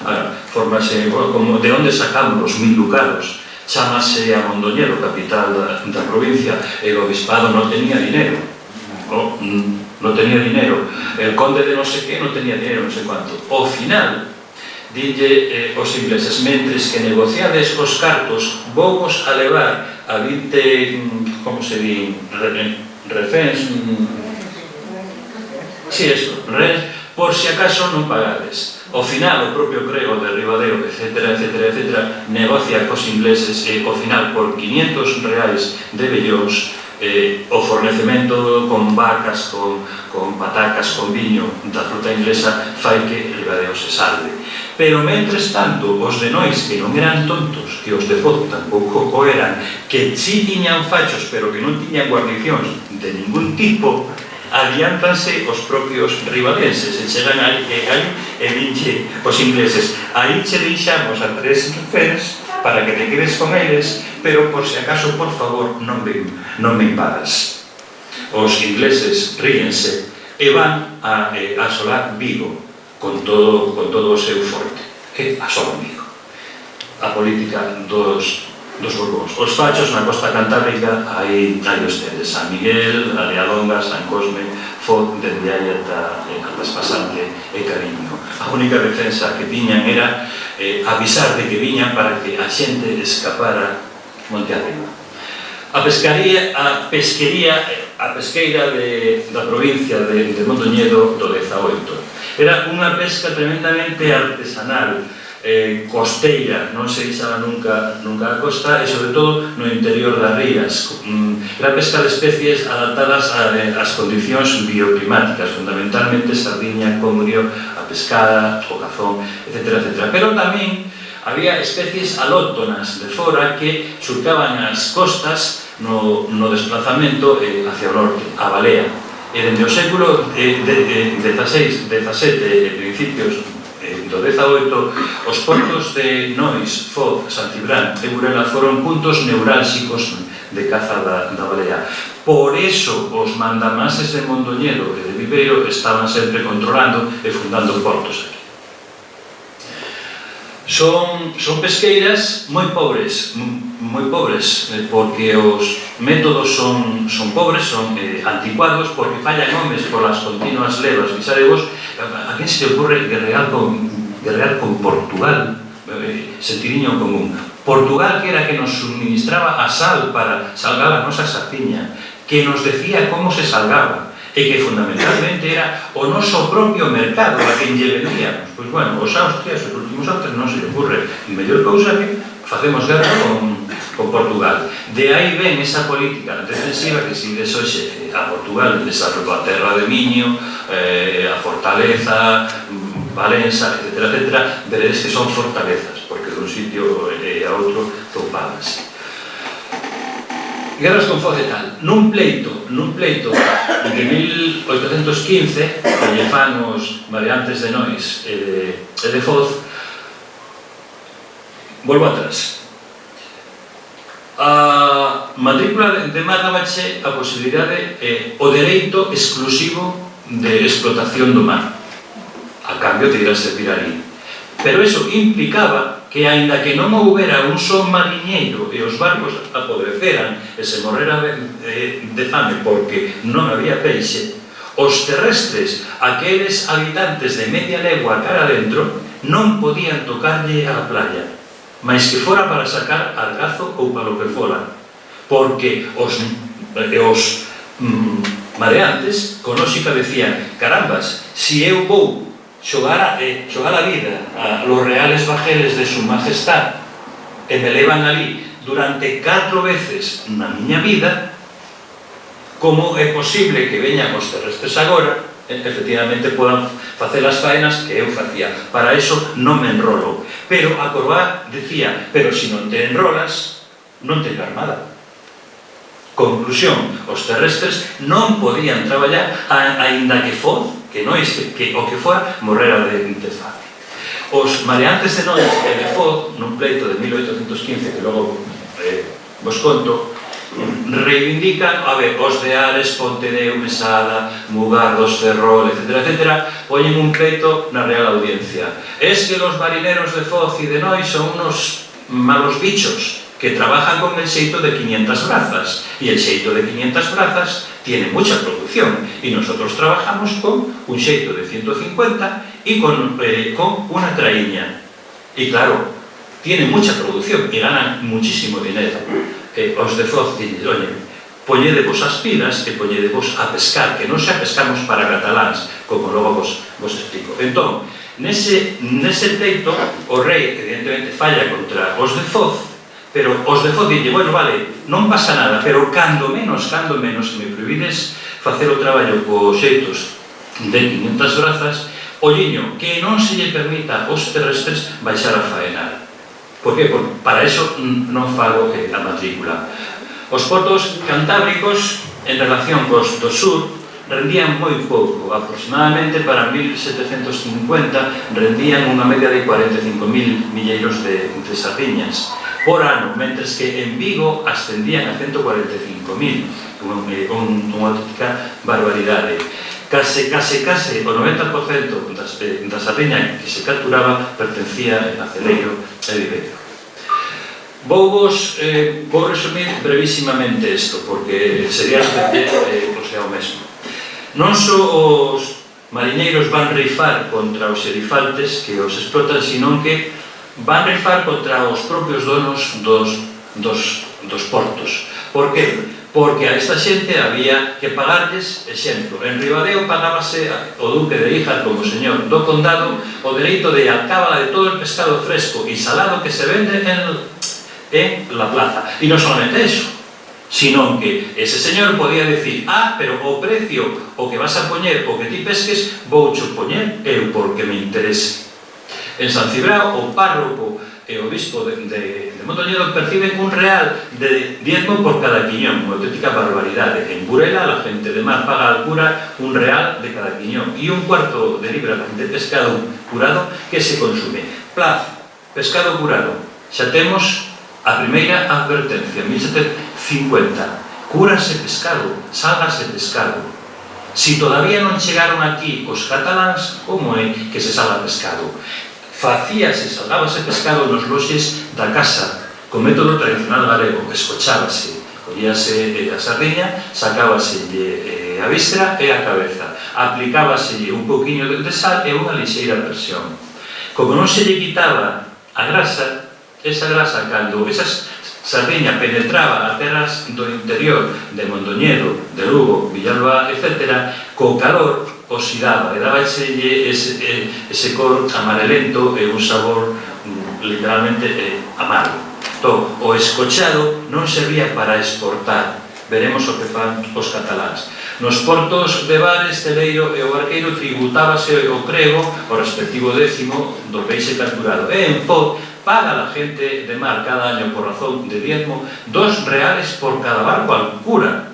Ahora, formase, como de onde sacamos os 1000 ducados? Chámase a Mondoñedo, capital da provincia, e o obispado non tenía dinero. Non tenía dinero. El conde de non sei que non tenía dinero, non sei quanto. Ao final, dille os ingleses: mentres que negociades os cartos, vou-vos a levar a 20, como se di, reféns, si, eso, por si acaso non pagades. Ao final, o propio Crego de Ribadeo, etcétera, negocia cos ingleses e, ao final, por 500 reais de vellóns, o fornecemento con vacas, con patacas, con viño da fruta inglesa, fai que Ribadeo se salve. Pero, mentres tanto, os de Nois, que non eran tontos, que os de Foz tampouco o eran, que si tiñan fachos, pero que non tiñan guarnicións de ningún tipo, adiántanse os propios ribadenses e chegan aí e dinlle os ingleses: aí che deixamos a 3 reféns para que te quedes con eles, pero por si acaso, por favor, non me invadas. Os ingleses ríense e van a asolar Vigo con todo o seu forte, que asolan Vigo. A política dos Borbóns. Os fachos na costa cantábrica, aí os tedes: San Miguel, Arealonga, San Cosme, Foz, dende aí ata Espasante e Cariño. A única defensa que tiñan era avisar de que viñan para que a xente escapara monte arriba. A pesqueira da provincia de Mondoñedo do 18 era unha pesca tremendamente artesanal, costeira, non se deixaba nunca a costa, e sobre todo no interior das rías. Era pesca de especies adaptadas ás condicións bioclimáticas, fundamentalmente sardiña, comurio, a pescada, o cazón, etc. Pero tamén había especies alóctonas de fora que surcaban as costas no desplazamento hacia o norte, a balea. E dende o século XVI, XVII e principios do 18, os portos de Nois, Foz, San Cibrán e Burela foron puntos neurálxicos de caza da balea. Por eso os mandamases de Mondoñedo e de Viveiro estaban sempre controlando e fundando portos aquí. Son pesqueiras moi pobres, porque os métodos son pobres, son anticuados, porque fallan homes polas continuas levas. Fixadevos, a quen se ocurre guerrear con Portugal, sentidiño común. Portugal, que era que nos suministraba a sal para salgar a nosa sardiña, que nos decía como se salgaba, e que fundamentalmente era o noso propio mercado a quen lle vendíamos. Pois, bueno, os austrias, os últimos austrias, non se lle ocurre mellor cousa que facemos guerra con Portugal. De aí ven esa política defensiva que si hoxe a Portugal desarrollou a terra de Miño, a Fortaleza, Valença, etc. Veredes que son fortalezas, porque dun sitio e a outro topadas. guerras con Foz e tal. Nun pleito de 1815, que lle fan os variantes de Nois e de Foz, volvo atrás. A matrícula de mar dábache a posibilidade, o dereito exclusivo de explotación do mar. A cambio de ir a servir ali. Pero eso implicaba que, aínda que non houbera un só mariñeiro e os barcos apodreceran e se morrera de fame porque non había peixe, os terrestres, aqueles habitantes de media legua cara adentro, non podían tocarlle á playa, mais que fora para sacar argazo ou para o que fora, porque os mareantes, con lógica, decían: carambas, si eu vou xogar a vida a los reales bajeles de su majestad e me levan ali durante 4 veces na miña vida, como é posible que veñan os terrestres agora, efectivamente podan facer as faenas que eu facía? Para eso non me enrolo. Pero a Corbá decía: pero si non te enrolas, non te armada. Conclusión: os terrestres non podían traballar aínda que Foz, que Nois, que o que fora, morrera de fame. Os mareantes de Nois e de Foz, nun pleito de 1815, que logo vos conto, reivindican, os de Ares, Pontedeu, Mesada, Mugardos, Ferrol, etc., poñen un pleito na Real Audiencia. Es que los marineros de Foz y de Nois son unos malos bichos que trabajan con el xeito de 500 brazas, y el xeito de 500 brazas tiene mucha producción, y nosotros trabajamos con un xeito de 150 y con una traíña. Y claro, tiene mucha producción y ganan muchísimo dinero. Os de Foz dicen: oye, poñedevos as pilas e poñedevos a pescar, que non xa pescamos para cataláns, como logo vos explico. Entón, nese pleito, o rei evidentemente falla contra os de Foz, pero os de Foz dille: bueno, vale, non pasa nada, pero cando menos me prohibides facer o traballo co xeitos de 500 brazas, olliño, que non se lle permita aos terrestres baixar a faenar. Por que? Porque para eso non fago a matrícula. Os portos cantábricos, en relación cos do sur, rendían moi pouco. Aproximadamente para 1750 rendían unha media de 45.000 milleiros de sardiñas por ano, mentres que en Vigo ascendían a 145.000, unha auténtica barbaridade. Case o 90% da sardiña que se capturaba pertencía a Celeiro e Viveiro. Vou resumir brevísimamente isto, porque sería repetir o mesmo. Non só os mariñeiros van rifar contra os xerifaltes que os explotan, sino que van rifar contra os propios donos dos portos. Por que? Porque a esta xente había que pagarles, exemplo, en Ribadeo pagábase o duque de Híjar como señor do condado o dereito de alcábala de todo el pescado fresco e salado que se vende en la plaza. E non solamente eso, sino que ese señor podía decir: pero o precio o que vas a poñer o que ti pesques vou cho poñer eu porque me interese. En San Cibrao, o párroco e o obispo de Mondoñedo perciben un real de diezmo por cada quiñón, unha auténtica barbaridade. En Burela, la gente de mar paga al cura un real de cada quiñón e un cuarto de libra de pescado curado que se consume. Plaza, pescado curado. Xa temos a primeira advertencia, 1750. Cúrase pescado, sálgase pescado. Si todavía non chegaron aquí os cataláns, como é que se salga pescado? Facíase, salgábase pescado nos loxes da casa, con método tradicional galego, escochábase, collíase a sardiña, sacábase a víscera e a cabeza, aplicábase un poquinho de sal e unha lixeira presión. Como non se lle quitaba a grasa, esa grasa, cando esa sardiña penetraba a terras do interior de Mondoñedo, de Lugo, Villalba, etc., co calor oxidaba e daba ese cor amarelento e un sabor literalmente amargo. Entón, o escochado non servía para exportar. Veremos o que fan os cataláns. Nos portos de Bares, Celeiro e o Barqueiro tributábase o crego, o respectivo décimo do peixe capturado. E en Foz paga la gente de mar cada año por razón de diezmo 2 reales por cada barco al cura.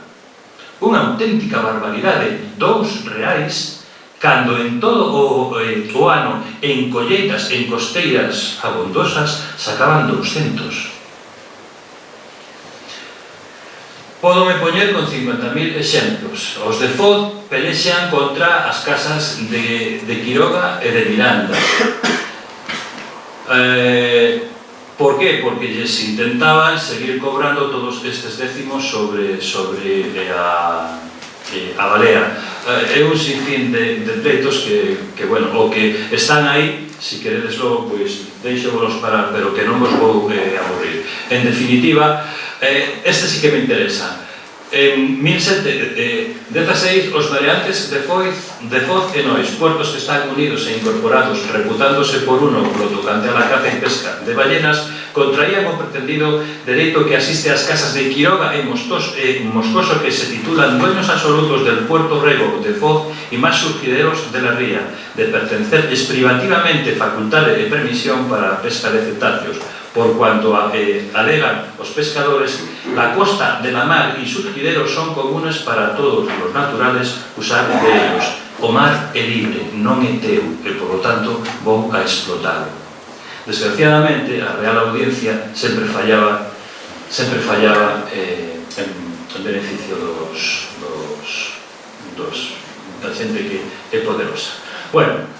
Unha auténtica barbaridade, 2 reais, cando en todo o ano en colleitas, en costeiras abondosas, sacaban 200. Pódome poñer con 50.000 exemplos. Os de Foz pelexan contra as casas de Quiroga e de Miranda. Por qué? Porque lles intentaban seguir cobrando todos estes décimos sobre a balea. É un sinfín de pleitos que, bueno, o que están aí, si queredes logo, pois, deixo-vos parar, pero que non vos vou aburrir. En definitiva, este sí que me interesa. En 1716, os variantes de Foz e Nois, puertos que están unidos e incorporados, reputándose por uno polo tocante a la caza e pesca de ballenas, contraían o pretendido dereito que asiste ás casas de Quiroga e Moscoso, que se titulan dueños absolutos del puerto rego de Foz e máis surgideros de la ría, de pertencerles privativamente facultade e permisión para a pesca de cetáceos, por cuanto alegan os pescadores, la costa de la mar y surgideros son comunes para todos los naturales usar de ellos. O mar é libre, non é teu, e por lo tanto vou a explotalo. Desgraciadamente, a Real Audiencia sempre fallaba en beneficio da xente que é poderosa. Bueno,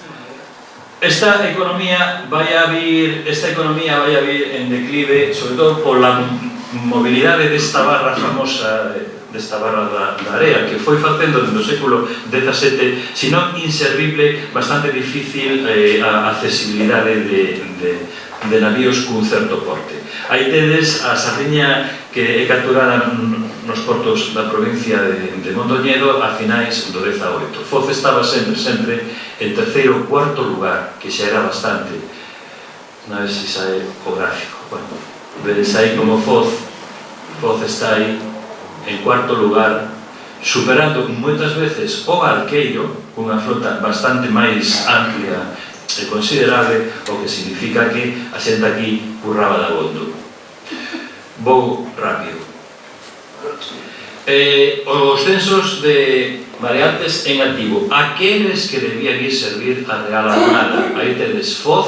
esta economía vai a vir en declive, sobre todo pola mobilidade desta barra famosa, desta barra da area, que foi facendo no século XVII, senón inservible, bastante difícil a accesibilidade de navíos cun certo porte. Aí tedes a sardiña que é capturada nos portos da provincia de Mondoñedo a finais do XVIII. Foz estaba sempre en terceiro ou cuarto lugar, que xa era bastante. Non sei se sae o gráfico. Bueno, vedes aí como Foz está aí en cuarto lugar, superando moitas veces o Barqueiro, cunha flota bastante máis amplia e considerable, o que significa que a xente aquí curraba de abondo. Vou rápido. Os censos de variantes en activo, aqueles que debían ir servir a Real Armada. Aí tedes Foz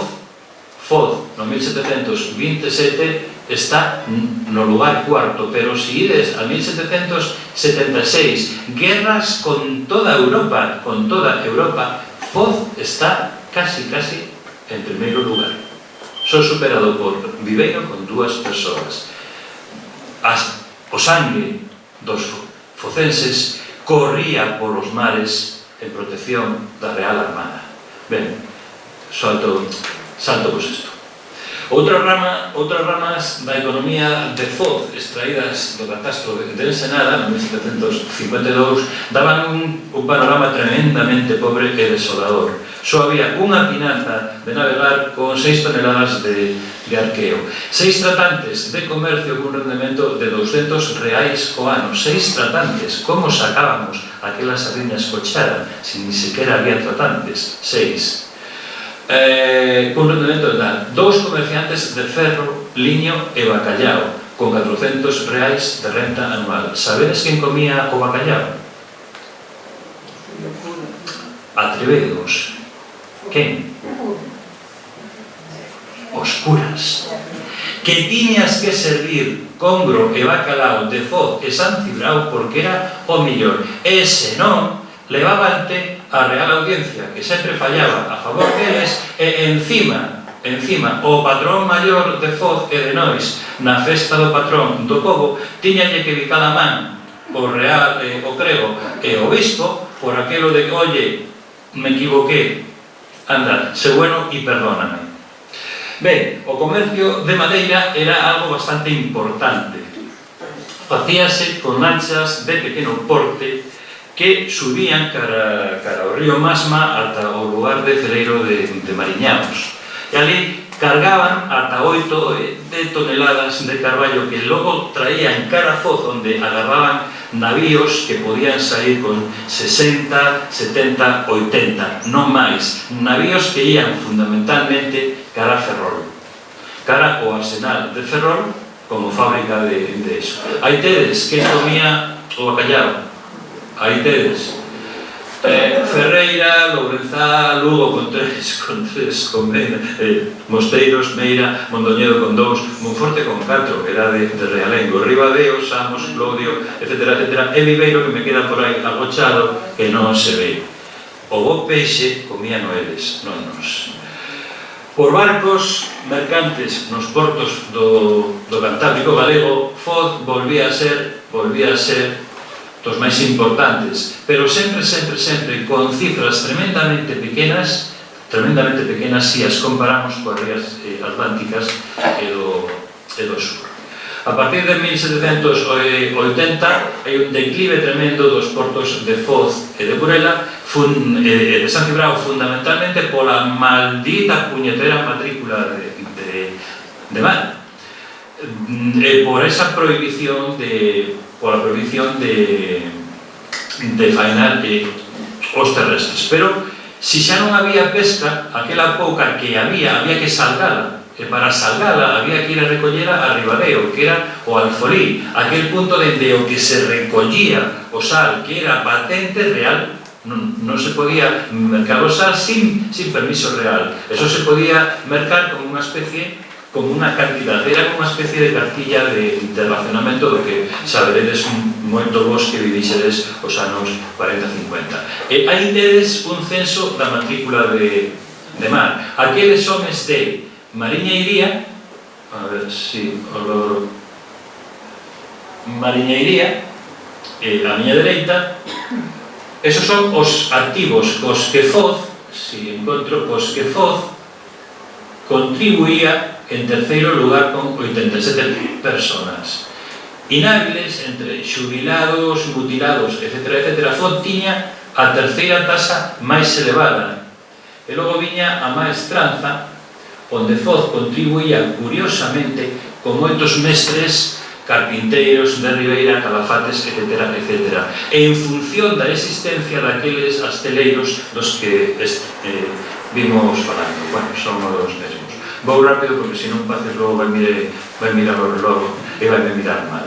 no 1727 está no lugar cuarto, pero si ides a 1776, guerras con toda Europa, Foz está casi en primeiro lugar. Só superado por Viveiro con 2 persoas. O sangue dos focenses corría por os mares en protección da Real Armada. Ben, salto vos isto. Outras ramas da economía de Foz, extraídas do catastro de Ensenada, en 1752, daban un panorama tremendamente pobre e desolador. Só había unha pinaza de navegar con 6 toneladas de arqueo. 6 tratantes de comercio cun rendemento de 200 reais o ano. 6 tratantes. Como sacábamos aquelas sardiñas cochara, se ni sequera había tratantes? 6. Cun rendemento de tal. 2 comerciantes de ferro, liño e bacallao, con 400 reais de renta anual. Sabedes quen comía o bacallao? Atrevedos. Quen? Os curas. Que tiñas que servir congro e bacalao de Foz e San Cibrao porque era o millor. E se non, levabante a Real Audiencia, que sempre fallaba a favor deles, e encima, o patrón maior de Foz e de Nois, na festa do patrón do pobo, tiñalle que bicar a man o real, o crego e o bispo, por aquelo de que, oye, me equivoqué, anda, sé bueno y perdóname. Ben, o comercio de madeira era algo bastante importante. Facíase con lanchas de pequeno porte que subían cara ao río Masma ata o lugar de Celeiro de Mariñaos. E ali cargaban ata 8 toneladas de carballo que logo traían cara a Foz, onde agarraban navíos que podían sair con 60, 70, 80, non máis. Navíos que ían fundamentalmente cara a Ferrol. cara o Arsenal de Ferrol como fábrica de iso. Aí tedes que comía o bacallao, aí tedes Ferreira, Lourenzá, Lugo con tres, Mosteiros, Meira, Mondoñedo con 2, Monforte con 4, que era de Realengo, Ribadeo, Samos, Clodio, etc. E Viveiro, que me queda por aí agochado, que non se ve. O bo peixe comían eles, non nos. Por barcos mercantes nos portos do Cantábrico galego, Foz volvía a ser dos máis importantes, pero sempre con cifras tremendamente pequenas si as comparamos coas rías atlánticas e do sur. A partir de 1780 hai un declive tremendo dos portos de Foz e de Burela e de San Cibrao, fundamentalmente pola maldita puñetera matrícula de mar e por esa prohibición de faenar os terrestres. Pero, se xa non había pesca, aquela pouca que había que salgala, e para salgala había que ir a recollera a Ribadeo, que era o Alfolí, aquel punto dende o que se recollía o sal, que era patente real, non se podía mercar o sal sin permiso real. Eso se podía mercar como unha especie, como unha cantidad, era como unha especie de cartilla de relacionamento do que saberedes moito vos que vivixedes os anos 40-50. E aí tedes un censo da matrícula de mar. Aqueles homes de Mariñeiría, a ver si o logro, Mariñeiría, a miña dereita, esos son os activos cos que Foz, contribuía en terceiro lugar con 87 personas. Inhábiles, entre xubilados, mutilados, etc. Foz tiña a terceira tasa máis elevada. E logo viña a maestranza, onde Foz contribuía curiosamente con moitos mestres, carpinteiros de Ribeira, Calafates, etc. E en función da existencia daqueles asteleiros dos que vimos falando. Bueno, son os mesmos. Vou rápido porque se non pases logo vai mirar o reloj e vai me mirar mal.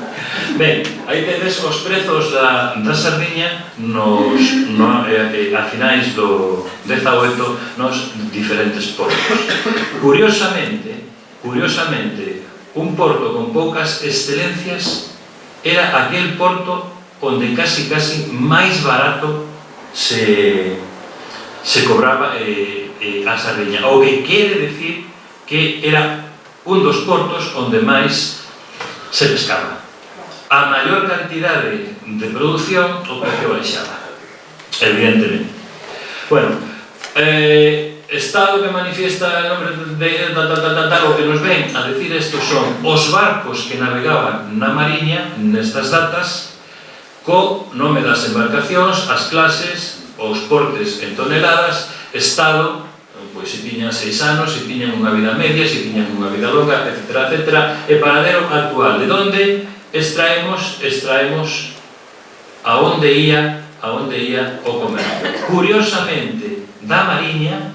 Ben, aí tedes os prezos da sardiña a finais do 18 nos diferentes portos. Curiosamente, un porto con poucas excelencias era aquel porto onde casi máis barato se cobraba a sardiña, o que quere decir que era un dos portos onde máis se pescaba. A maior cantidade de produción, o precio baixaba, evidentemente. Bueno, Estado que manifiesta el nombre de o que nos ven a decir isto son os barcos que navegaban na Mariña nestas datas co nome das embarcacións, as clases, os portes en toneladas, Estado, pois se tiñan 6 anos, se tiñan unha vida media, se tiñan unha vida longa, etc. E paradero actual, de onde extraemos a onde ia o comercio. Curiosamente, da Mariña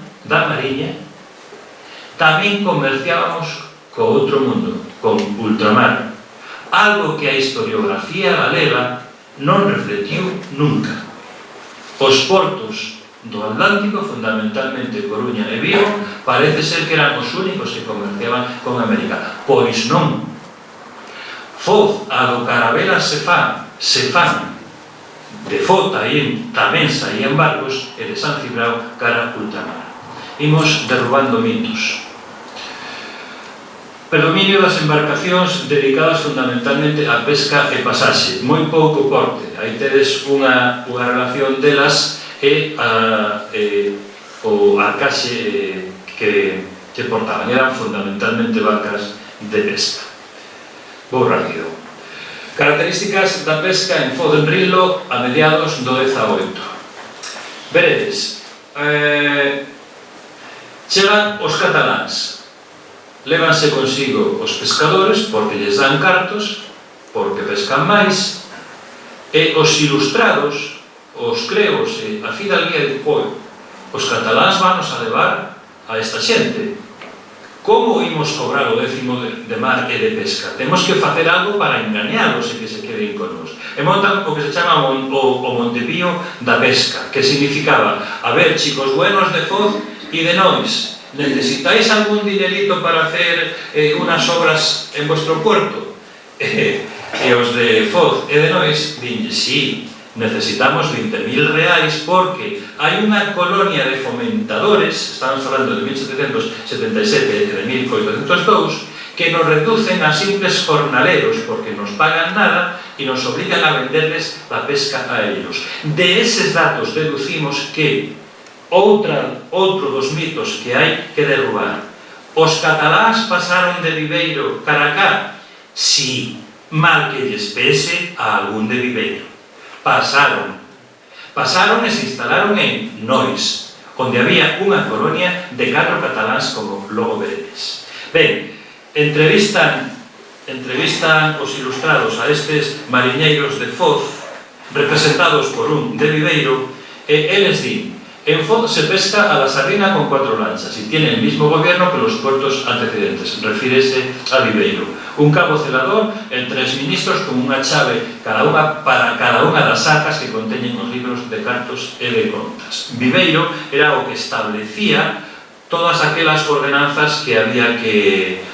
tamén comerciábamos co outro mundo, con ultramar, algo que a historiografía galega non refletiu nunca. Os portos do Atlántico, fundamentalmente Coruña e Vigo, parece ser que eran os únicos que comerciaban con América. Pois non. Foz, a do Carabela se fan de Foz tamén saían barcos e de San Cibrao cara ultramar. Imos derrubando mitos. Predominio das embarcacións dedicadas fundamentalmente á pesca e pasaxe, moi pouco porte. Aí tedes unha relación delas e o arcaxe que portaban. Eran fundamentalmente barcas de pesca. Vou rápido. Características da pesca en Foz de Enrilo a mediados do 18. Veredes, chegan os cataláns, lévanse consigo os pescadores porque lles dan cartos, porque pescan máis, e os ilustrados, os creos e a fidalguía de os cataláns vanos a levar a esta xente. como imos cobrar o 10º de mar e de pesca? Temos que facer algo para engañalos e que se queden con nos. E montan o que se chama o Montepío da pesca, que significaba: a ver, chicos buenos de Foz e de Nois, necesitáis algún dinerito para hacer unas obras en vuestro puerto? E os de Foz e de Nois dinlle, sí, necesitamos 20.000 reais porque hai unha colonia de fomentadores, estamos falando de 1777 e de 1802, que nos reducen a simples jornaleros porque nos pagan nada e nos obligan a venderles a pesca a ellos. De eses datos deducimos que outro dos mitos que hai que derrubar. Os cataláns pasaron de Viveiro cara a cá? Sí, mal que lles pese a algún de Viveiro. Pasaron e se instalaron en Nois, onde había unha colonia de 4 cataláns, como logo veredes. Ben, entrevistan os ilustrados a estes mariñeiros de Foz, representados por un de Viveiro, e eles din: en Foz se pesca a la sardina con 4 lanchas y tiene el mismo gobierno que los puertos antecedentes. Refírese a Viveiro. Un cabo celador e 3 ministros con unha chave para cada unha das sacas que conteñen os libros de cartos e de contas. Viveiro era o que establecía todas aquelas ordenanzas que había que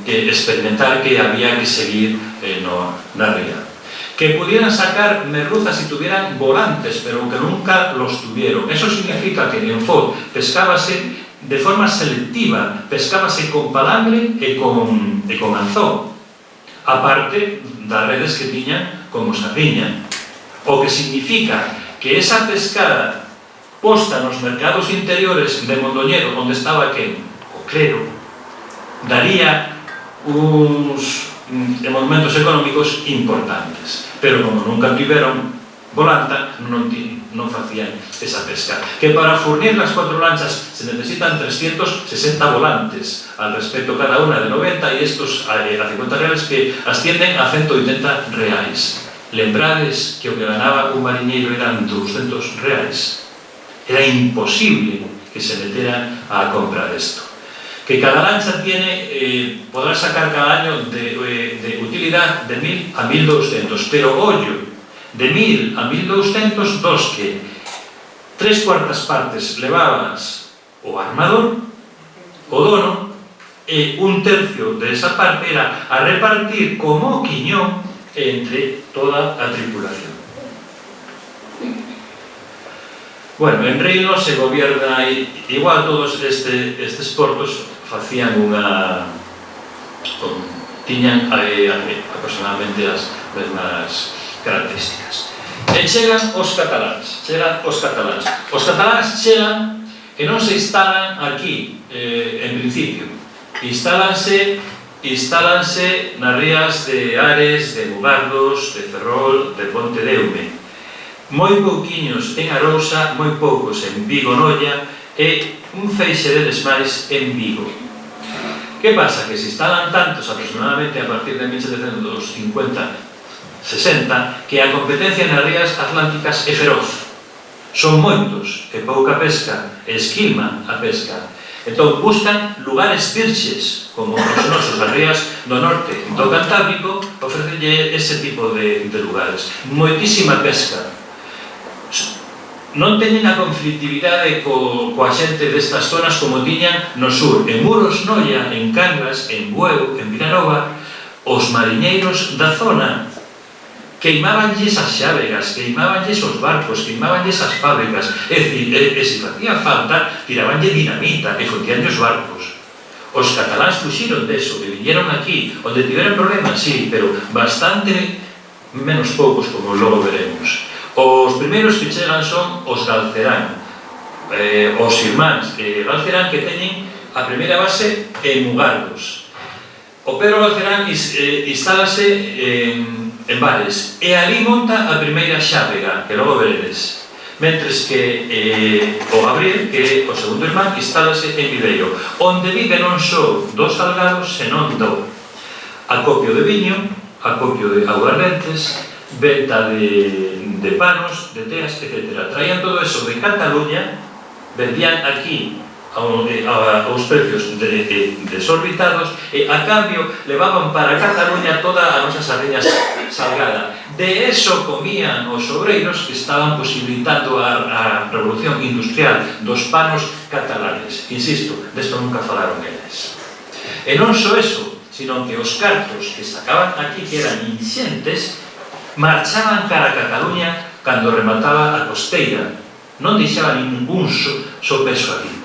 experimentar, que había que seguir na ría. Que pudieran sacar merluzas y tuvieran volantes, pero que nunca los tuvieron. Eso significa que en Foz pescábase de forma selectiva, pescábase con palambre e con anzón, aparte das redes que tiñan como sardiña. O que significa que esa pescada posta nos mercados interiores de Mondoñedo, onde estaba quen? O clero, daría uns monumentos económicos importantes, pero como nunca tiveron volanta, non facían esa pesca. Que para furnir las 4 lanchas se necesitan 360 volantes, al respecto cada una de 90, y estos a 50 reales, que ascienden a 180 reais. Lembrades que o que ganaba un mariñeiro eran 200 reais. Era imposible que se meteran a comprar esto. Que cada lancha podrá sacar cada año de utilidad de 1.000 a 1.200, pero ollo, de 1.000 a 1.200, dos que 3/4 partes levabas o armador, o dono, e 1/3 de esa parte era a repartir como quiñón entre toda a tripulación. Bueno, en Reino se gobierna igual, todos estes portos facían tiñan aproximadamente as mesmas características. E chegan os cataláns. Os cataláns chegan e non se instalan aquí, en principio. Instálanse nas rías de Ares, de Mugardos, de Ferrol, de Pontedeume. Moi pouquiños en Arousa, moi poucos en Vigo, Noia, e un feixe deles máis en Vigo. Que pasa? Que se instalan tantos aproximadamente a partir de 1750-60 que a competencia nas rías atlánticas é feroz. Son moitos e pouca pesca, e esquilma a pesca. Entón buscan lugares virxes, como os nosos as rías do norte do Cantábrico, ofrecenlle ese tipo de lugares. Moitísima pesca. Non teñen a conflictividade coa xente destas zonas como tiñan no sur. En Muros, Noia, en Cangas, en Bueu, en Vilanova, os mariñeiros da zona queimábanlles as xávegas, queimábanlles os barcos, queimábanlles as fábricas. É dicir, se facía falta, tirabanlle dinamita e fundíanlle os barcos. Os cataláns fuxiron deso e viñeron aquí, onde tiveron problemas, sí, pero bastante menos poucos, como logo veremos. Os primeiros que chegan son os Galcerán, os irmáns Galcerán, que teñen a primeira base en Mugardos. O Pedro Galcerán instálase en Bares e ali monta a primeira xávega, que logo veredes. Mentres que o Gabriel, que é o segundo irmán, instálase en Viveiro, onde vive non só dos salgados, senón do acopio de viño, acopio de aguardentes, venta de panos, de teas, etc. Traían todo eso de Cataluña, vendían aquí aos precios desorbitados e a cambio levaban para Cataluña toda a nosa sardiña salgada. De eso comían os obreiros que estaban posibilitando a revolución industrial dos panos catalanes. Insisto, desto nunca falaron eles. E non só eso, sino que os cartos que sacaban aquí, que eran inxentes, marchaban cara a Cataluña cando remataba a costeira. Non deixaban ningún sopeso aquí.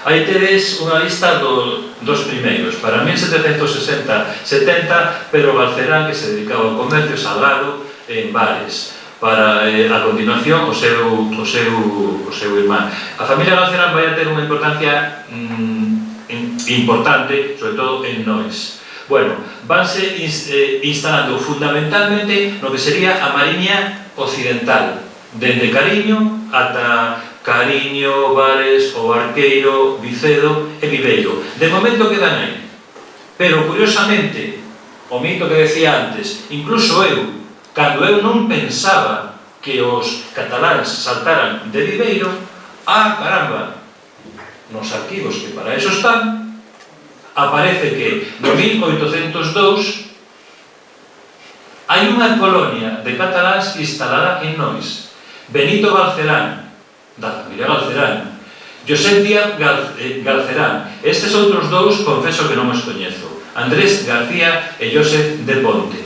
Aí tedes unha lista dos primeiros, para 1760-70, Pedro Galcerán, que se dedicaba ao comercio salgado en bares. Para, a continuación, o seu irmán. A familia Galcerán vai a ter unha importancia importante, sobre todo en Nois. Bueno, vanse instalando fundamentalmente no que sería a Mariña Occidental, dende Cariño ata Cariño, Bares, O Barqueiro, Vicedo e Viveiro. De momento quedan aí. Pero, curiosamente, o mito que decía antes, incluso eu, cando eu non pensaba que os cataláns saltaran de Viveiro, caramba, nos arquivos que para eso están, aparece que no 1802 hai unha colonia de cataláns instalada en Nois. Benito Galcerán, da familia Galcerán, Josep Díaz Galcerán. Estes outros dous confeso que non os coñezo, Andrés García e Josep de Ponte.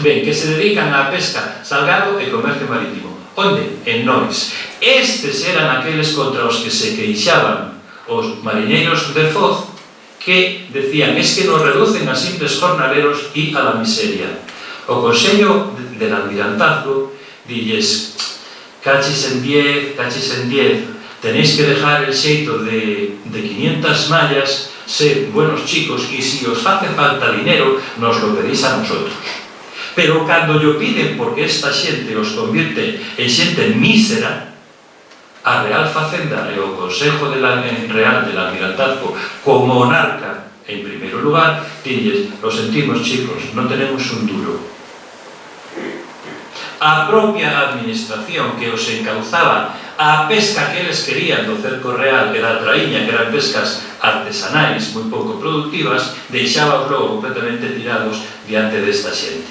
Ben, que se dedican á pesca, salgado e comercio marítimo. Onde? En Nois. Estes eran aqueles contra os que se queixaban os mariñeiros de Foz, que decían, es que nos reducen a simples jornaleros e a la miseria. O Consello del Almirantazgo dilles, cachis en 10, tenéis que dejar el xeito de 500 mallas, sed buenos chicos, y si os hace falta dinero, nos lo pedís a nosotros. Pero cando yo piden porque esta xente os convierte en xente mísera, a Real Facenda e o Consejo Real del Almirantazgo, como monarca, en primeiro lugar, dilles, lo sentimos chicos, non tenemos un duro. A propia administración que os encauzaba a pesca que eles querían do cerco real e da traíña, que eran pescas artesanais moi pouco productivas, deixaba os logo completamente tirados diante desta xente.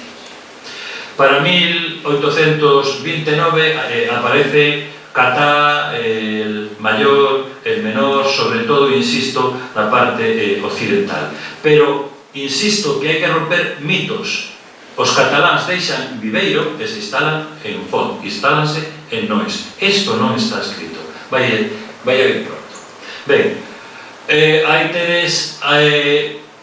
Para 1829 aparece Catá, el mayor, el menor, sobre todo, insisto, na parte occidental. Pero, insisto, que hai que romper mitos. Os cataláns deixan Viveiro e se instalan en Foz, instálanse en Nois. Isto non está escrito. Vai a ir pronto. Ben, aí tedes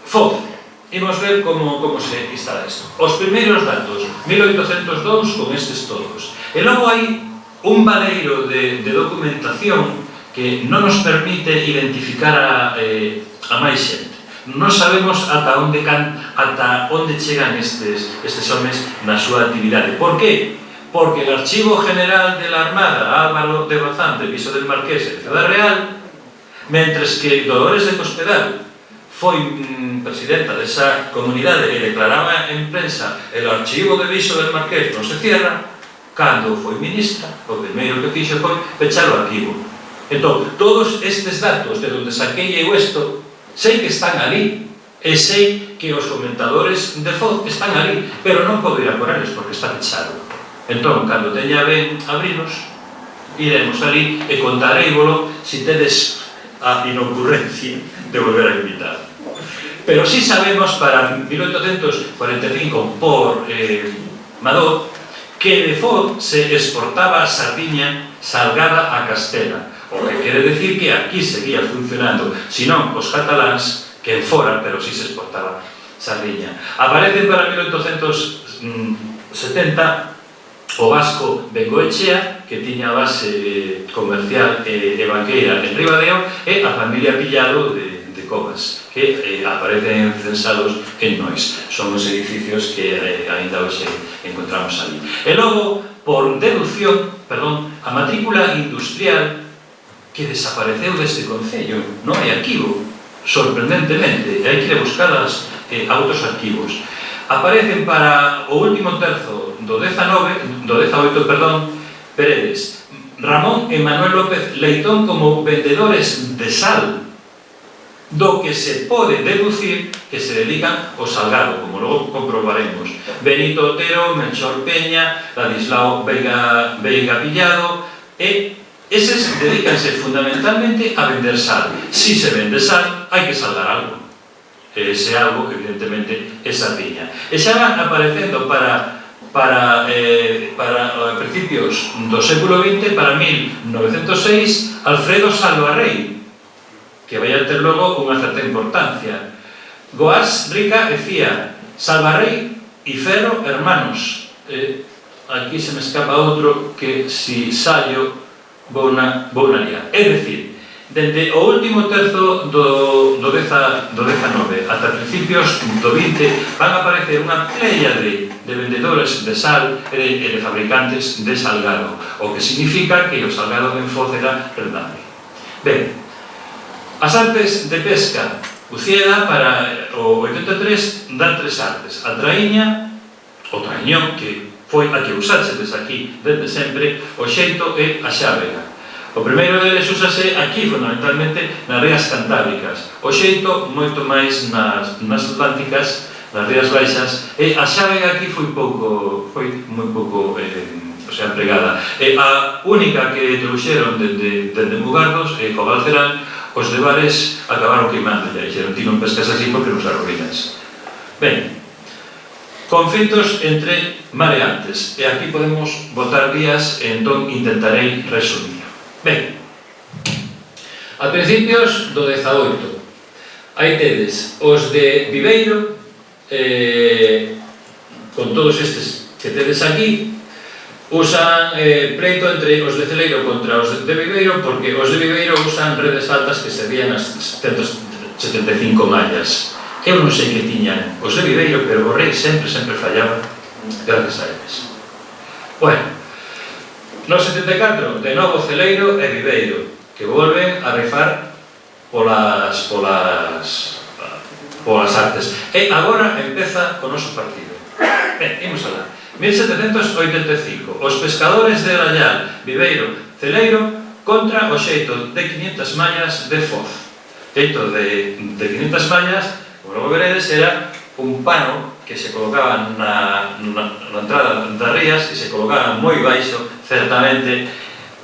Foz. Imos ver como se instala isto. Os primeiros datos, 1802, con estes todos. E logo hai un valeiro de documentación que non nos permite identificar a máis xente. Non sabemos ata onde chegan estes homes na súa actividade. Por qué? Porque el Archivo General de la Armada, Álvaro de Bazán, de Viso del Marqués e Ciudad Real, mentres que Dolores de Cospedal foi presidenta desa comunidade e declaraba en prensa el Archivo de Viso del Marqués non se cierra, cando foi ministra, o primeiro que fixo foi pechar o arquivo. Entón, todos estes datos de onde saquei eu isto, sei que están ali, e sei que os comentadores de Foz están ali, pero non podo ir a por eles porque está pechado. Entón, cando teña ben abrinos, iremos ali e contareivolo se tedes a inocurrencia de volver a invitar. Pero sí sabemos para 1845 por Madó que de Foz se exportaba sardiña salgada a Castela, o que quere decir que aquí seguía funcionando, senón os cataláns que en fora, pero sí se exportaba sardiña. Aparece para 1870 o vasco Bengoechea, que tiña base comercial e banqueira en Ribadeo, e a familia Pillado de Covas, que aparecen censados en Nois. Son os edificios que ainda hoxe encontramos ali. E logo, por deducción, a matrícula industrial que desapareceu deste concello. Non hai arquivo, sorprendentemente, e hai que ir a buscalas a outros arquivos. Aparecen para o último terzo do 18, Peredes, Ramón e Manuel López Leitón como vendedores de sal, do que se pode deducir que se dedican ao salgado, como logo comprobaremos. Benito Otero, Melchor Peña, Ladislao Veiga Pillado, e eses dedícanse fundamentalmente a vender sal. Si se vende sal, hai que salgar algo. Ese algo, evidentemente, é sardiña. E xa van aparecendo para principios do século XX, para 1906, Alfredo Salvarrey, que vai a ter logo unha certa importancia. Goás Rica decía Salvarrey e Ferro hermanos. Aquí se me escapa outro que si sallo vou na liar. É dicir, dende o último terzo do XIX ata principios do XX van a aparecer unha pléiade de vendedores de sal e de fabricantes de salgado, o que significa que o salgado en Foz era rentable. Ben, as artes de pesca. Ucieda, para o 83, dá tres artes. A traíña, o traíñón, que foi a que usáchedes aquí desde sempre, o xeito e a xávega. O primeiro deles úsase aquí, fundamentalmente, nas rías cantábricas. O xeito, moito máis nas atlánticas, nas rías baixas, e a xávega aquí foi moi pouco empregada. A única que trouxeron dende Mugardos, Cobal Cerán, os de bares acabaron queimando, e dixeron, ti non pescas así porque nos arruinas. Ben, conflitos entre mareantes, e aquí podemos botar días, e entón intentarei resumir. Ben, a principios do 18, aí tedes os de Viveiro, con todos estes que tedes aquí, usan pleito entre os de Celeiro contra os de Viveiro, porque os de Viveiro usan redes altas que servían as 175 mallas. Eu non sei que tiñan os de Viveiro, pero o rei sempre fallaba gracias a eles. Bueno, no 74, de novo Celeiro e Viveiro, que volven a rifar polas artes. E agora empeza o noso partido. Ben, imos alá. 1785, os pescadores de Rayal, Viveiro, Celeiro, contra o xeito de 500 mallas de Foz. Xeito de 500 mallas, como logo veredes, era un pano que se colocaba na entrada das rías, que se colocaba moi baixo, certamente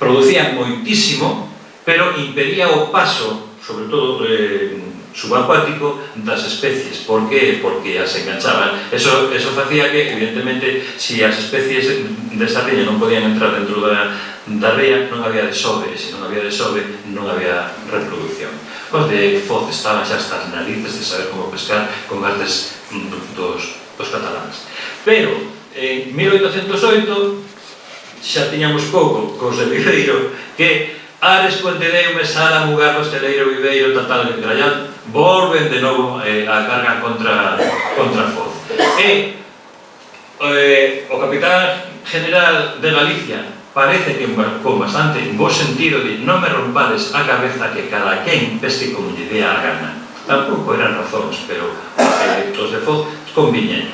producían moitísimo, pero impedía o paso, sobre todo subacuático, das especies. Por que? Porque as enganchaban. Eso facía que, evidentemente, si as especies de sardiña non podían entrar dentro da ría, non había desove, e se non había desove, non había reproducción. Os de Foz estaban xa hasta as narices de saber como pescar con artes dos cataláns. Pero, en 1808, xa tiñamos pouco cos de Viveiro, que Ares, Puentedeu, Mesala, Mugardos, Celeiro, Viveiro, Tatal e Grallán volven de novo a carga contra Foz. E o capitán general de Galicia parece que con bastante bo sentido de non me rompades a cabeza que cada quen pesque como lle dea a gana. Tampouco eran razóns, pero os de Foz conviñen.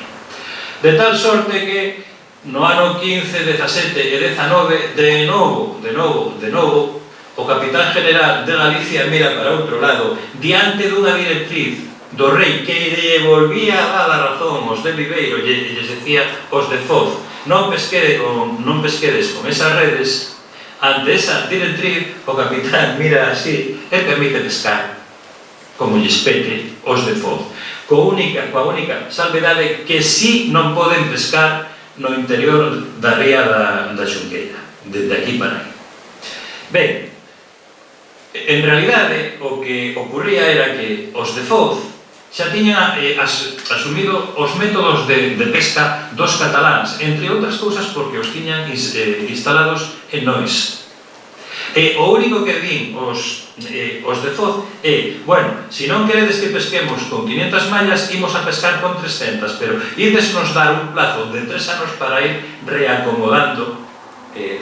De tal sorte que no ano 15, 17 e 19 de novo o capitán general de Galicia mira para outro lado diante dunha directriz do rei que lle volvía a dar a razón os de Viveiro e lles decía os de Foz non pesquedes con esas redes. Ante esa directriz o capitán mira así e permite pescar como lles pete os de Foz, coa única salvedade que si non poden pescar no interior da ría da Xunqueira, desde aquí para aí. Ben, en realidade, o que ocurría era que os de Foz xa tiñan asumido os métodos de pesca dos cataláns, entre outras cousas porque os tiñan instalados en Nois. E o único que din os de Foz é, bueno, se non queredes que pesquemos con 500 mallas, imos a pescar con 300, pero ides nos dar un plazo de 3 anos para ir reacomodando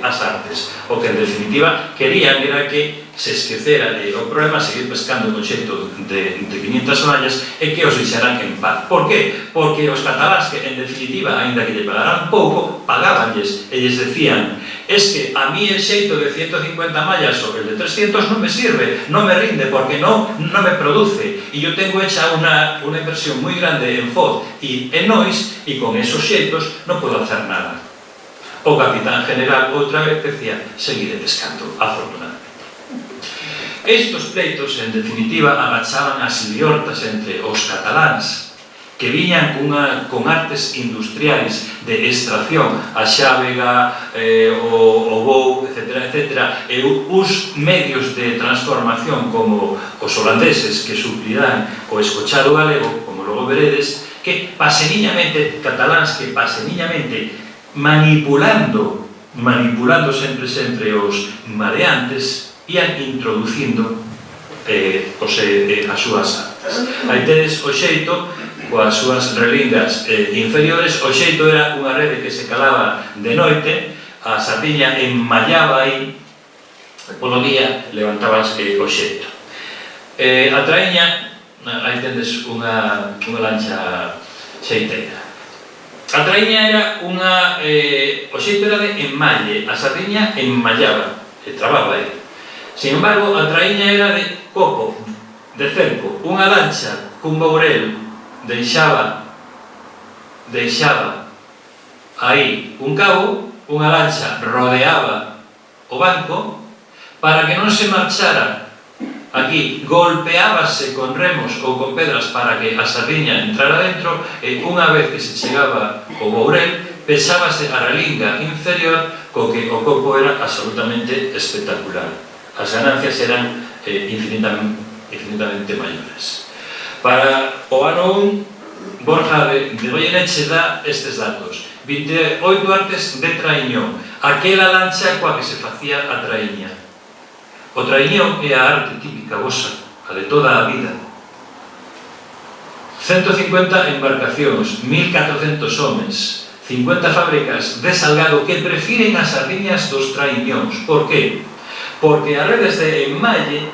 as artes. O que en definitiva querían era que se esquecera o problema seguir pescando con xeito de 500 mallas e que os deixaran en paz. Por que? Porque os cataláns que en definitiva, aínda que lle pagaran pouco, pagabanlles e lles decían es que a mí el xeito de 150 mallas sobre el de 300 non me sirve, non me rinde, porque non me produce. E yo tengo hecha una inversión moi grande en Foz e en Nois, e con esos xeitos non puedo hacer nada. O capitán general outra vez decía, seguiré pescando, afortunadamente. Estos pleitos, en definitiva, agachaban as liortas entre os cataláns, que viñan con artes industriais de extracción, a xávega, o bou, etc., e os medios de transformación como os holandeses que suplirán o escochado galego, como logo veredes, que paseniñamente, cataláns que paseniñamente manipulando sempre os mareantes, ian introducindo as súas artes. Aí tedes o xeito, coas súas relingas inferiores, o xeito era unha rede que se calaba de noite, a sardiña enmallaba aí, polo día levantábase o xeito. A traíña, aí tendes unha lancha xeiteira. A traíña era o xeito era de enmalle, a sardiña enmallaba, e trababa aí. Sin embargo, a traíña era de copo, de cerco, unha lancha cun bourel deixaba aí un cabo, unha lancha rodeaba o banco para que non se marchara. Aquí golpeábase con remos ou con pedras para que a sardiña entrara dentro, e unha vez que se chegaba o bourel, pechábase a relinga inferior, co que o copo era absolutamente espectacular. As ganancias eran infinitamente maiores. Para o ano 1, Borja de Goyeneche dá estes datos: 28 artes de traíño, aquela lancha coa que se facía a traíña. O traíño é a arte típica vosa, a de toda a vida. 150 embarcacións, 1400 homes, 50 fábricas de salgado que prefiren as sardiñas dos traíñóns. Por que? Porque as redes de enmalle,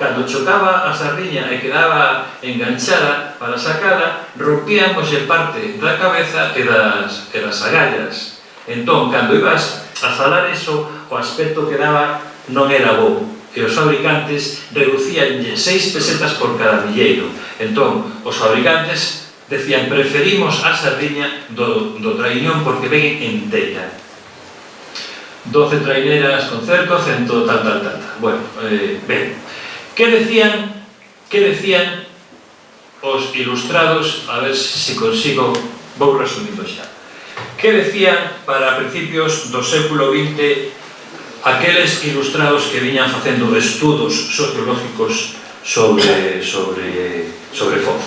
cando chocaba a sardiña e quedaba enganchada para sacada, rompíamos en parte da cabeza e das agallas. Entón, cando ibas a salar eso, o aspecto que daba non era bo, e os fabricantes reducíanlle 6 pesetas por cada milleiro. Entón, os fabricantes decían, preferimos a sardiña do traíñón porque ven enteira. 12 traineras con cerco, 100 tal. Bueno, ben. Que decían os ilustrados? A ver se consigo, vou resumindo xa. Que decían para principios do século XX aqueles ilustrados que viñan facendo estudos sociológicos sobre Foz?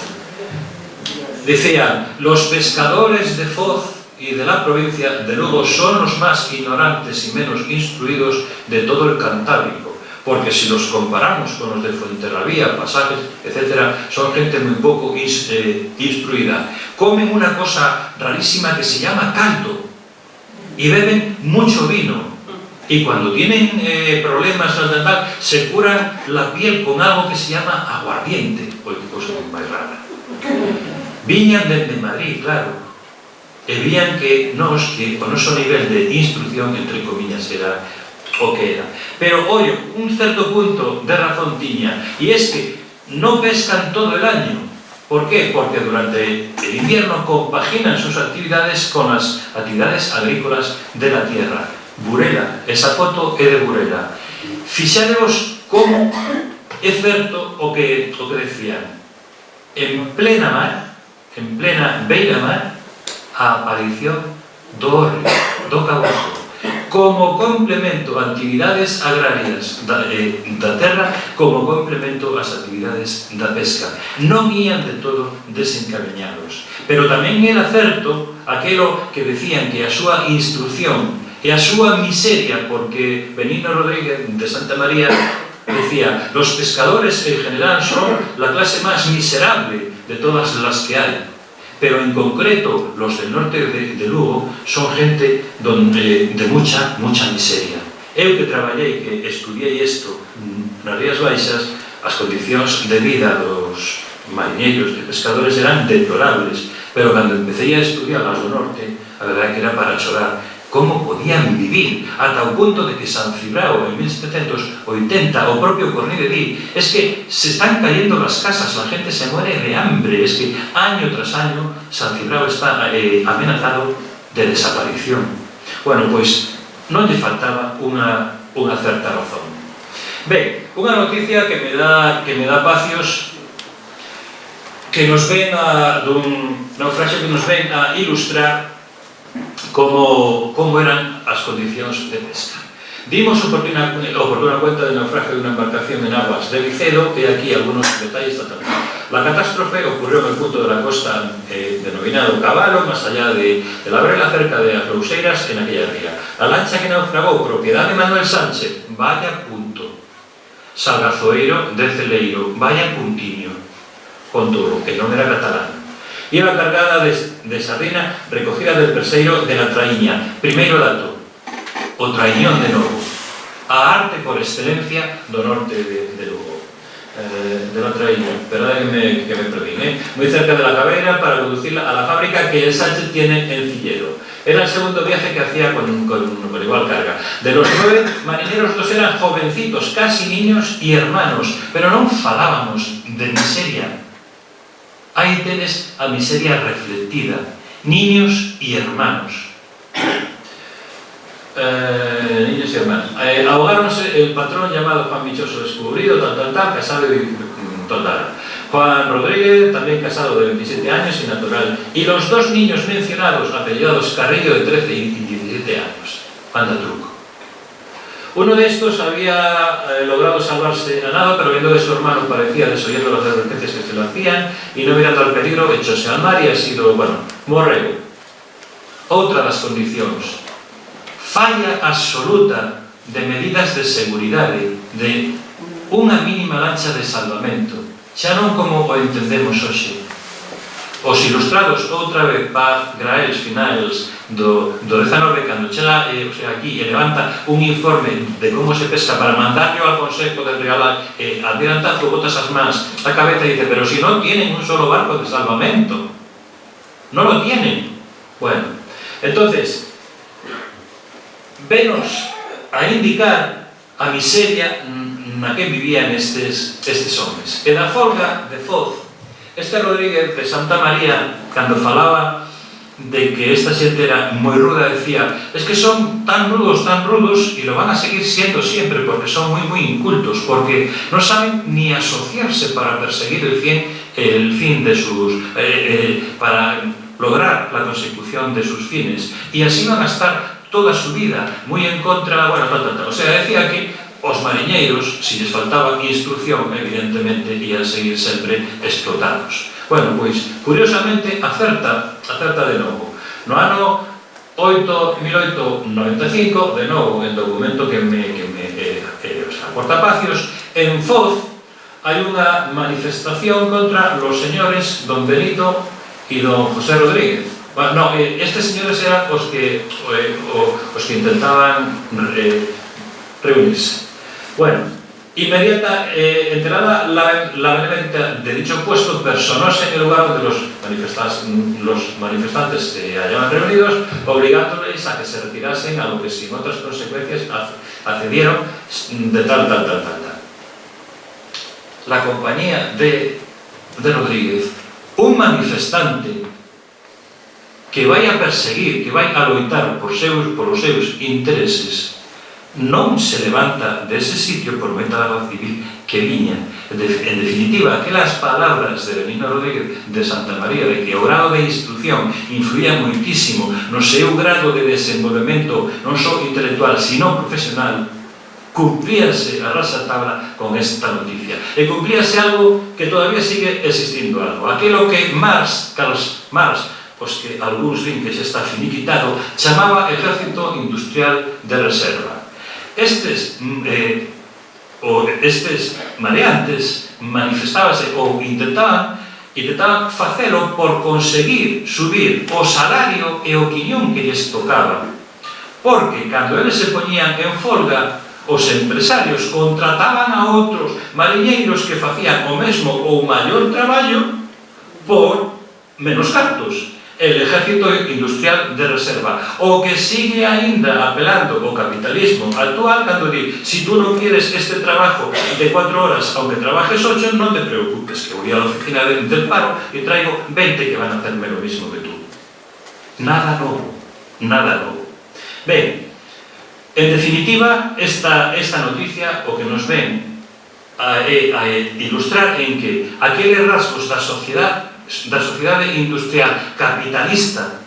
Decían, los pescadores de Foz y de la provincia de Lugo son los más ignorantes y menos instruidos de todo el Cantábrico, porque si los comparamos con los de Fuenterrabía, Pasajes, etc., son gente muy poco instruida. Comen una cosa rarísima que se llama caldo y beben mucho vino, y cuando tienen problemas se curan la piel con algo que se llama aguardiente. Oye, qué cosa muy más rara. Viñan desde Madrid, claro, e vían que o noso nivel de instrucción, entre comillas, era o que era. Pero, ollo, un certo punto de razón tiña, e es que non pescan todo el año. ¿Por qué? Porque durante el invierno compaginan sus actividades con las actividades agrícolas de la tierra. Burela, esa foto é de Burela. Fixadevos como é certo o que decían. En plena mar, en plena beira mar, a aparición do río, do cabozo, como complemento a actividades agrarias da terra, como complemento ás actividades da pesca. Non ían de todo desencadeñados. Pero tamén era certo aquelo que decían que a súa instrucción e a súa miseria, porque Benigno Rodríguez de Santa María decía, los pescadores en general son la clase más miserable de todas las que hay. Pero en concreto los del norte de Lugo son gente de mucha miseria. Eu que traballei, que estudiei isto nas Rías Baixas, as condicións de vida dos mariñeiros e pescadores eran deplorables, pero cando empecé a estudiar as do norte, a verdade que era para chorar como podían vivir, ata o punto de que San Cibrao, en 1780, o propio Cornide di, es que se están cayendo las casas, la gente se muere de hambre, es que año tras año San Cibrao está amenazado de desaparición. Bueno, pois non lle faltaba unha certa razón. Ben, unha noticia que me dá pacios, que nos ven dun naufraxio que nos ven a ilustrar como eran as condicións de pesca. Dimos oportuna cuenta de naufragio de unha embarcación en aguas de Vicedo, e aquí algunos detalles da trama. La catástrofe ocurrió en el punto de la costa denominado Caballo, más allá de la Brela, cerca de las Rouseiras, en aquella ría. La lancha que naufragó, propiedad de Manuel Sánchez, vaya punto. Salgazoeiro de Celeiro, vaya puntiño. Con todo, que non era catalán. Iba cargada de sardina recogida del perseiro de la Traíña. Primeiro dato, o Traíñón de Novo, a arte por excelencia do norte de Lugo, de la Traíña, perdónenme que me perdí, muy cerca de la Cabeira, para conducirla a la fábrica que el Sánchez tiene en Cillero. Era el segundo viaje que hacía con igual carga. De los 9 marineros, 2 eran jovencitos, casi niños y hermanos, pero non falábamos de miseria. Aí tenes a miseria reflectida, niños y hermanos. Niños y hermanos. Ahogáronse el patrón llamado Juan Michoso Descubrido, casado y total. Juan Rodríguez, también casado de 27 años y natural. Y los 2 niños mencionados, apellidados Carrillo, de 13 y 17 años. Anda truco. Uno de estos había logrado salvarse a nado, pero viendo que su hermano parecía desoyendo las advertencias que se lo hacían y no mirando al peligro, echóse al mar y ha sido, morreu. Outra das condicións, falla absoluta de medidas de seguridade, de unha mínima lancha de salvamento, xa non como o entendemos hoxe. Os ilustrados, outra vez, Paz, Graels, Finales, do 19, cando chega aquí e levanta un informe de como se pesca para mandarlo al Consejo del Real, Almirantazo botas as mans a cabeza e dice, pero si no tienen un solo barco de salvamento, no lo tienen. Bueno, entonces, venos a indicar a miseria na que vivían estes homes. E da folga de Foz, este Rodríguez de Santa María, cando falaba de que esta xente era moi ruda, decía, es que son tan rudos, y lo van a seguir siendo siempre, porque son muy incultos, porque no saben ni asociarse para perseguir el fin de sus... para lograr la consecución de sus fines. Y así van a estar toda su vida, muy en contra, O sea, decía que os mariñeiros, si les faltaba instrucción, evidentemente, ian seguir sempre explotados. Bueno, pois, curiosamente, acerta de novo. No ano 1895, de novo, en documento que me aporta Pacios, en Foz hai unha manifestación contra los señores Don Benito e Don José Rodríguez. No, estes señores eran os que intentaban reunirse. Bueno, enterada la benemérita de dicho puesto, personóse en el lugar donde los manifestantes se hallaban reunidos, obligándoles a que se retirasen, a lo que sin otras consecuencias accedieron de tal. La compañía de Rodríguez, un manifestante que vai a perseguir, que vai a loitar por os seus intereses, non se levanta dese sitio por meta da Guardia Civil que viña. En definitiva, aquelas palabras de Benigno Rodríguez de Santa María de que o grado de instrucción influía moitísimo no seu grado de desenvolvemento non só intelectual, sino profesional, cumplíase a rasatabla con esta noticia. E cumplíase algo que todavía sigue existindo algo. Aquilo que Karl Marx, os que algúns din que xa está finiquitado, chamaba Ejército Industrial de Reserva. Estes mareantes manifestábase ou intentaban facelo por conseguir subir o salario e o quiñón que lles tocaba. Porque cando eles se poñían en folga, os empresarios contrataban a outros mariñeiros que facían o mesmo ou maior traballo por menos cartos. el ejército industrial de reserva, o que sigue aínda apelando ao capitalismo actual cando di, si tú non quieres este trabajo de 4 horas, aunque trabajes 8, non te preocupes, que voy a la oficina del paro y traigo 20 que van a hacerme lo mismo que tú. Nada novo, nada novo. Ben, en definitiva, esta noticia o que nos ven a ilustrar en que aqueles rasgos da sociedade industrial capitalista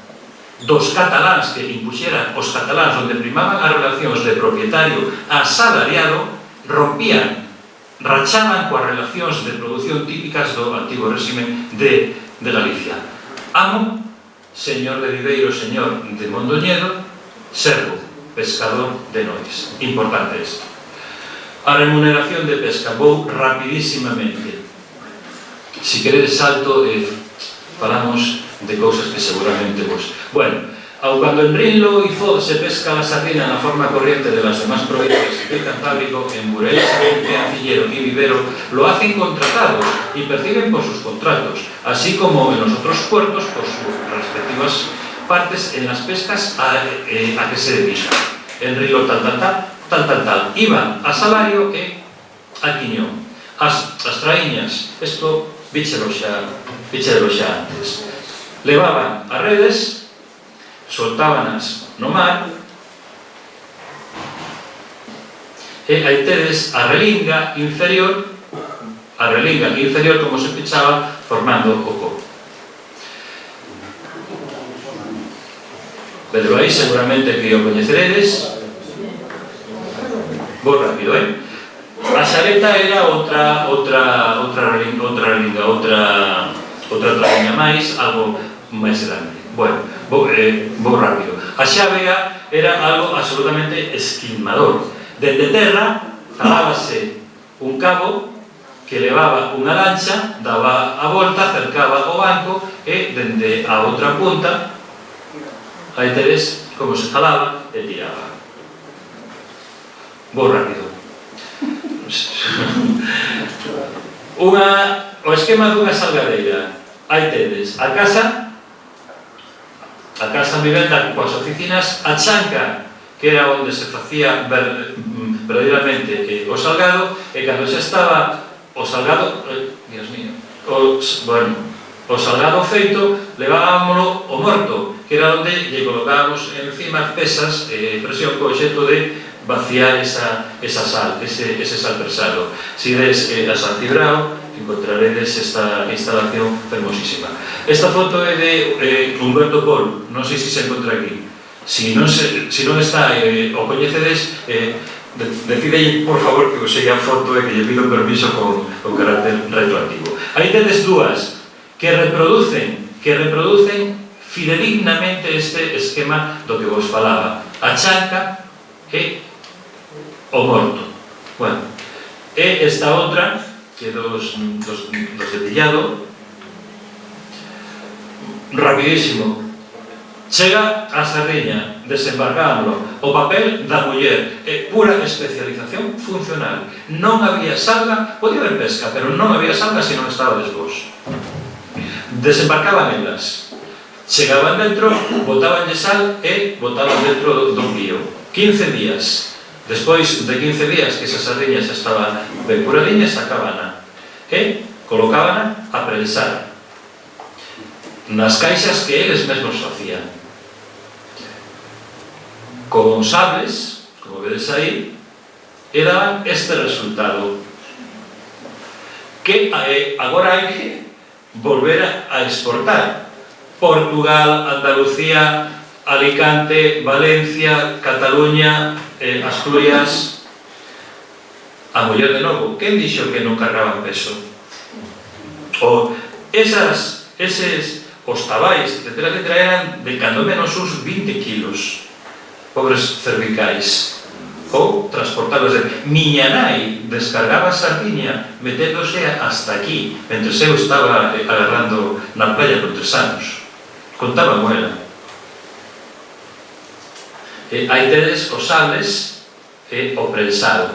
dos cataláns que impuxeran os cataláns onde primaban as relacións de propietario a asalariado rompían, rachaban coas relacións de produción típicas do antigo régimen de Galicia. Amo, señor de Viveiro, señor de Mondoñedo, servo, pescador de nois. Importante isto. A remuneración de pesca, vou rapidísimamente. Si queredes salto, falamos de cousas que seguramente vos... Bueno, aun cuando en Rinlo y Foz se pesca la sardina na forma corriente de las demás provincias del Cantábrico, en Burela, Ancillero y Vivero lo hacen contratados y perciben por sus contratos, así como en los otros puertos por sus respectivas partes en las pescas a que se dedican. En Rinlo tal. Iban a salario e a quiñón. As traíñas, isto víchelo xa antes, levaban as redes, soltábanas no mar e aí tedes a relinga inferior como se pechaba formando o copo. Pero aí seguramente que o coñeceredes. Vou rápido, A xaleta era outra traíña máis, algo máis grande. Bueno, vou rápido. A xávega era algo absolutamente esquilmador. Dende terra, zalábase un cabo que levaba unha lancha, daba a volta, cercaba o banco e dende a outra punta aí tedes como se jalaba e tiraba. Vou rápido. O esquema dunha salgadeira. Aí tedes a casa vivenda coas oficinas, a chanca, que era onde se facía verdadeiramente o salgado, e cando xa estaba o salgado, Dios mío, o salgado feito, levábamolo o morto, que era onde lle colocábamos encima pesas e presión co xeito de vaciar esa sal, ese sal versado. Si des a San Cibrao, encontraredes esta instalación fermosísima. Esta foto é de Humberto Pol, non sei se se encontra aquí. Si non está, o coñecedes, decide, por favor, que vos sei a foto e que lle pido permiso con carácter retroactivo. Aí tedes dúas que reproducen fidedignamente este esquema do que vos falaba. A chanca e o morto. Bueno, e esta outra, que dos de Tillado, rapidísimo. Chega a sardiña, desembarcámoslo, o papel da muller, pura especialización funcional. Non había salga, podía haber pesca, pero non había salga se non estabades vos. Desembarcaban elas, chegaban dentro, botabanlle sal e botaban dentro do pío. 15 días. Despois de 15 días que esa sardiña xa estaba ben curadiña, sacábana e colocábana a prensar nas caixas que eles mesmos facían, con sables, como vedes aí, e daban este resultado, que agora hai que volver a exportar. Portugal, Andalucía, Alicante, Valencia, Cataluña, Asturias. A muller de novo, quen dixo que non cargaban peso? Os tabais, etcétera, eran de cando menos uns 20 kilos, pobres cervicais, ou transportados de... Miña nai descargaba a sardiña meténdose hasta aquí, mentre eu estaba agarrando na playa por 3 anos. Contaba moela. Aí tedes os sables e o prensado.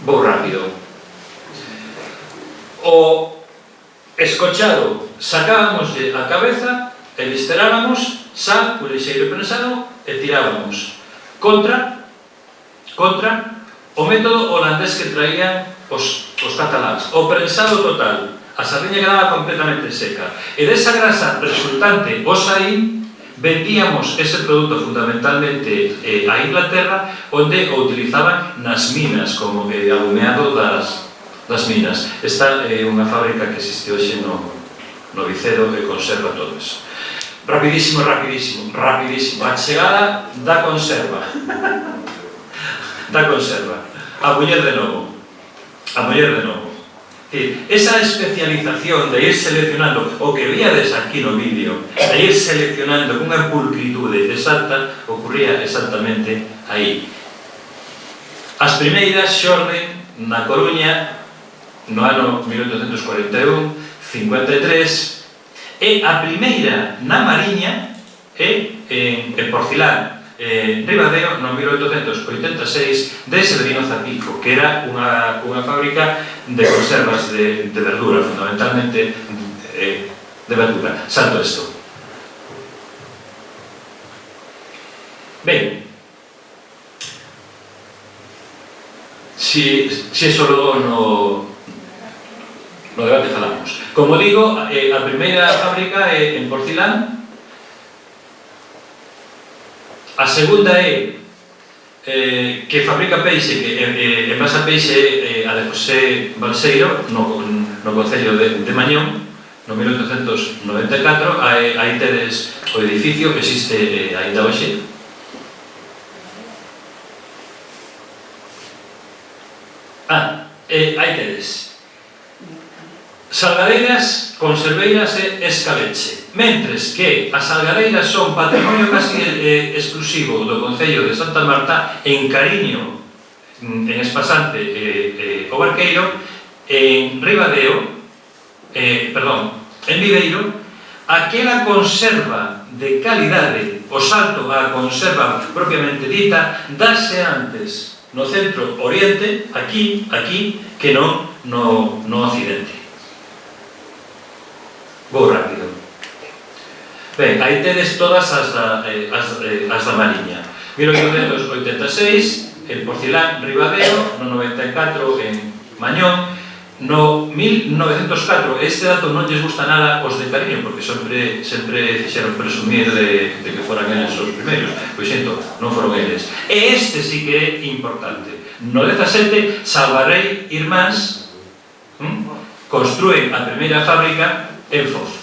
Vou rápido. O escochado sacábamoslle a cabeza eviscerábamos sal, un lixeiro prensado e tirábamos contra o método holandés que traían os cataláns, o prensado total. A sardiña quedaba completamente seca e desa grasa resultante o saín vendíamos ese produto fundamentalmente a Inglaterra, onde o utilizaban nas minas como alumeado das minas. Esta é unha fábrica que existe hoxe no Vicedo e conserva todo eso. Rapidísimo, a chegada da conserva. A muller de novo. Esa especialización de ir seleccionando o que víades aquí no vídeo, de ir seleccionando cunha pulcritude exacta, ocurría exactamente aí. As primeiras xorden na Coruña no ano 1841, 53, e a primeira na Mariña en Porcilán, Ribadeo, no 1886, de Severino Zapico, que era unha fábrica de conservas de verdura, fundamentalmente de verdura. Salto isto. Ben, si eso logo no debate falamos. Como digo, a primeira fábrica é en Porcilán. A segunda é que fabrica peixe, que envasa peixe a de José Balseiro no concello de Mañón, no 1894. Aí tedes o edificio que existe ainda hoxe. Aí tedes salgadeiras, conserveiras e escabeche. Mentres que as salgadeiras son patrimonio casi exclusivo do concello de Santa Marta, en Cariño, en Espasante o Barqueiro, en Ribadeo, en Viveiro, aquela conserva de calidade, o salto á conserva propiamente dita, dase antes no centro oriente, aquí, que non no occidente. Vou rápido. Ben, aí tedes todas as da Mariña. 1886, en Porcilán, Ribadeo, no 94 en Mañón, no 1904, este dato non lles gusta nada os de Cariño, porque sempre fixeron presumir de que foran eles os primeiros. Pois xento, non foron eles. E este sí que é importante. No 17, Salvarrey Irmáns construen a primeira fábrica en Foz.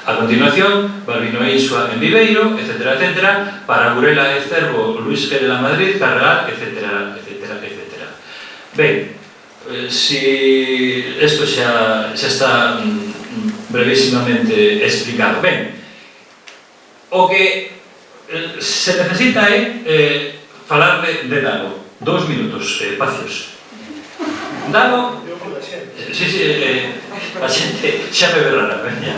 A continuación, Balbino Insua en Viveiro, etc. Para Burela e Cervo, Luis Gerela Madrid, Carregal, etc. Ben, si isto xa está brevísimamente explicado. Ben, o que se necesita é falar de Dalo. 2 minutos, pacios. Dalo... Sí, a xente xa me ve rara, veña.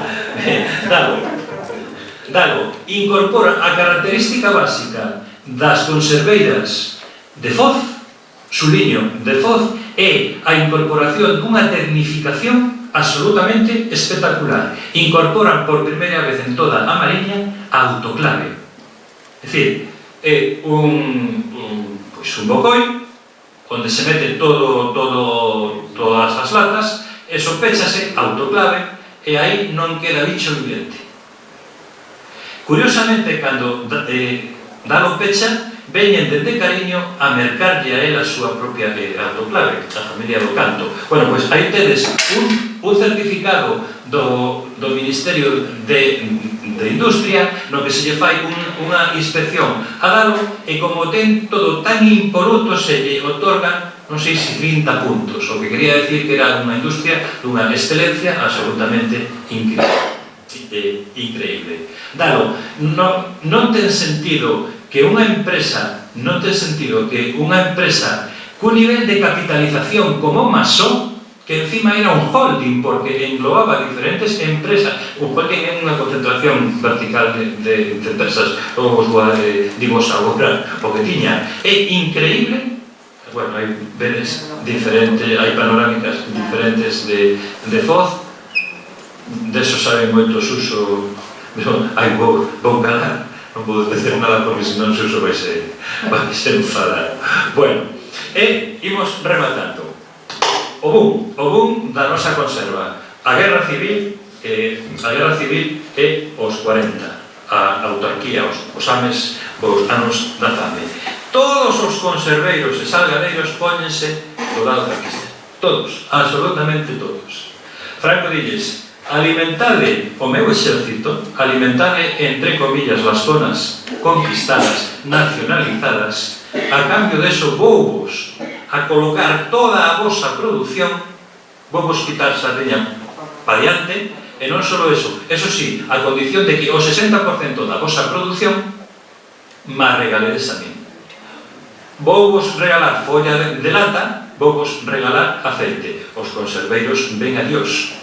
Dalo incorpora a característica básica das conserveiras de Foz, suliño de Foz, e a incorporación dunha tecnificación absolutamente espectacular. Incorporan por primeira vez en toda a Mariña a autoclave. É dicir, é un bocoi onde se mete todas as latas, e sopéchase autoclave, e aí non queda bicho vivente. Curiosamente, cando Dalo pecha, veñen dende Cariño a mercarlle a él a súa propia autoclave, a familia do Canto. Bueno, pois aí tedes un certificado do Ministerio de Industria no que se lle fai unha inspección a Dalo, e como ten todo tan impoluto, se lle otorgan, non sei se 30 puntos, o que quería decir que era unha industria dunha excelencia absolutamente increíble. Dalo, non ten sentido que unha empresa cun nivel de capitalización como Masó, que encima era un holding porque englobaba diferentes empresas. Un holding é unha concentración vertical de empresas, ou dimos agora o que tiña. É increíble. Bueno, hai vedes diferentes, hai panorámicas diferentes de Foz, deso sabe moito Suso Ai, vou calar, non podo decir nada porque senón se uso vai se enfadar. Bueno, e imos rematando. O boom da nosa conserva. A guerra civil e os 40. A autarquía, os ames, os anos da fame. Todos os conserveiros e salgadeiros póñense do lado franquista. Todos, absolutamente todos. Franco dilles, alimentade o meu exército, alimentade, entre comillas, las zonas conquistadas, nacionalizadas, a cambio de eso vouvos a colocar toda a vosa produción, vouvos quitar sardiña pa diante, e non só eso sí, a condición de que o 60% da vosa produción ma regaledes a mí. Vouvos regalar folla de lata, vouvos regalar aceite. Os conserveiros ven a Dios.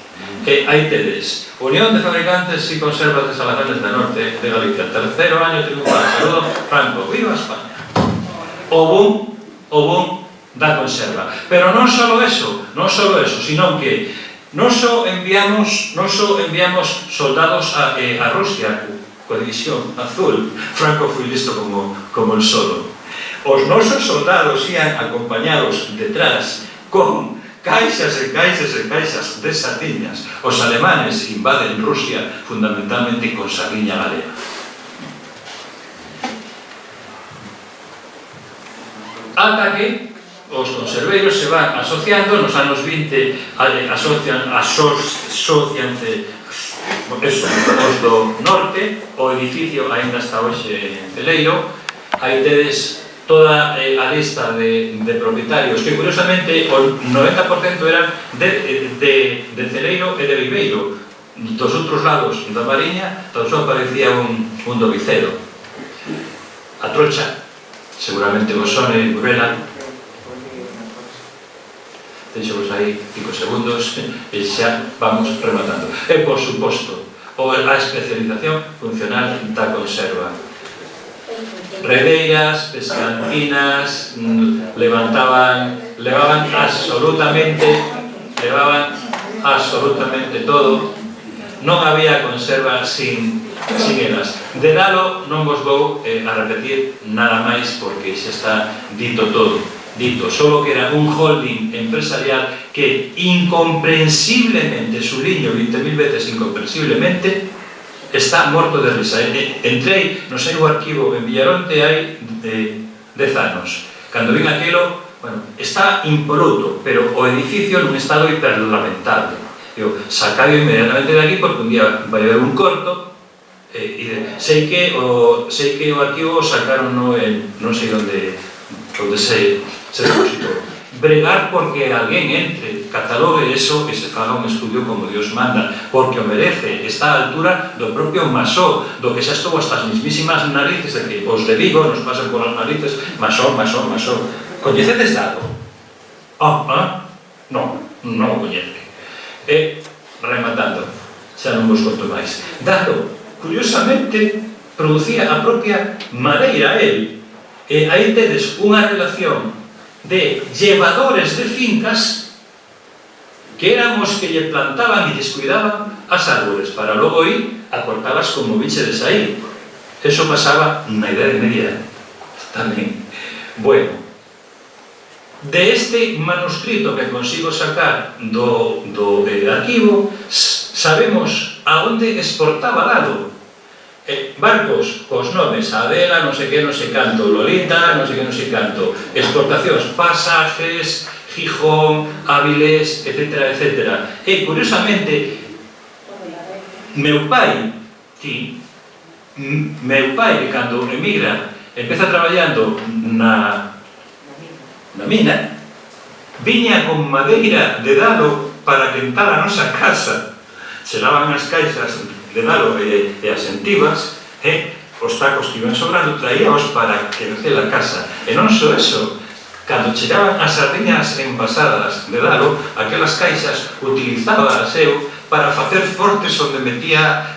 E aí tedes, Unión de Fabricantes e Conservas de Salazanes da Norte de Galicia, terceiro año triunfal, saludo Franco, viva España. O boom da conserva. Pero non só eso, sino que non só enviamos soldados a Rusia coa división azul. Franco foi listo como el solo. Os nosos soldados ian acompañados detrás con caixas e caixas e caixas de sardiñas. Os alemanes invaden Rusia fundamentalmente con sardiña galega. Ata que os conserveiros se van asociando, nos anos 20 asocianse os do norte, o edificio aínda está hoxe en Celeiro, aí tedes toda a lista de propietarios, que curiosamente o 90% eran de Celeiro e de Viveiro. Dos outros lados da Mariña, tan só aparecía un do Vicedo. A trocha, seguramente vos sone, vela. Deixo-vos aí 5 segundos e xa vamos rematando. E, por suposto, a especialización funcional da conserva. Redeiras, pescantinas, levaban absolutamente todo. Non había conserva sin elas. De dalo non vos vou a repetir nada máis porque xa está dito todo. Solo que era un holding empresarial que incomprensiblemente, subliño 20.000 veces incomprensiblemente, está morto de risa. Entrei no seu arquivo en Villaronte hai 10 anos. Cando vin aquilo, está impoluto, pero o edificio nun estado hiperlamentable. Sacado inmediatamente de aquí porque un día vai haber un corto e sei que o arquivo sacaron non sei onde se depositou. Bregar porque alguén entre, catalogue eso e se faga un estudio como Dios manda, porque o merece, está á altura do propio Masó, do que xa estou hasta as mismísimas narices de que os de Vigo nos pasan por as narices. Masó. Coñecedes Dado? Non o coñece. E, rematando, xa non vos conto máis. Dado, curiosamente, producía a propia madeira el. E aí tedes unha relación de llevadores de fincas que éramos que lle plantaban e descuidaban as árboles para logo ir a cortalas como bichedes aí. Eso pasaba na Idade Media tamén. Bueno, de este manuscrito que consigo sacar do arquivo, sabemos a onde exportaba Dado. Barcos cos nomes Adela, non sei que, non sei canto, Lolita, non sei que, non sei canto, exportacións, Pasajes, Gijón, Áviles, etcétera. E, curiosamente, meu pai, que cando emigra, empeza traballando na mina, viña con madeira de Dado para quentar a nosa casa. Se lavan as caixas de Dado e as entivas, os tacos que iban sobrando traíamos para quecer a casa. E non só eso, cando chegaban as sardiñas envasadas de Dado, aquelas caixas utilizábalas eu para facer fortes onde metía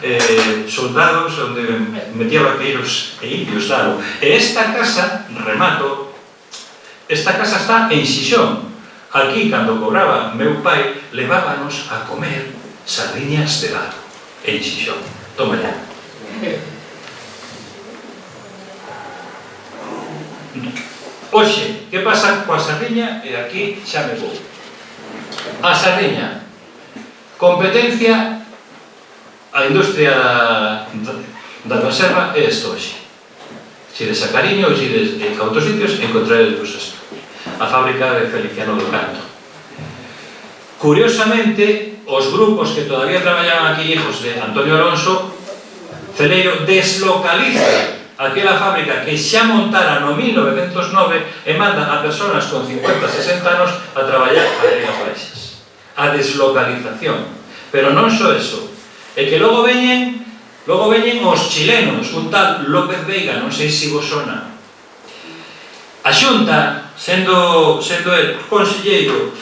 soldados, onde metía vaqueiros e indios Dado. E esta casa, remato, esta casa está en Xixón. Aquí, cando cobraba meu pai, levábanos a comer sardiñas de Dado en Xixón. Toma ya. Oxe, que pasa coa sardiña? E aquí xa me vou. A sardiña, competencia, a industria da conserva é isto hoxe. Se des a Cariño ou se des a outros sitios, encontraredes isto. A fábrica de Feliciano do Canto. Curiosamente, os grupos que todavía traballaban aquí, hijos de Antonio Alonso, Celeiro deslocaliza aquela fábrica que xa montara no 1909 e manda a personas con 50-60 anos a traballar a Rías Baixas. A deslocalización. Pero non só eso, é que logo veñen os chilenos, un tal López Veiga, non sei se vos sona. A Xunta, sendo el conselleiro,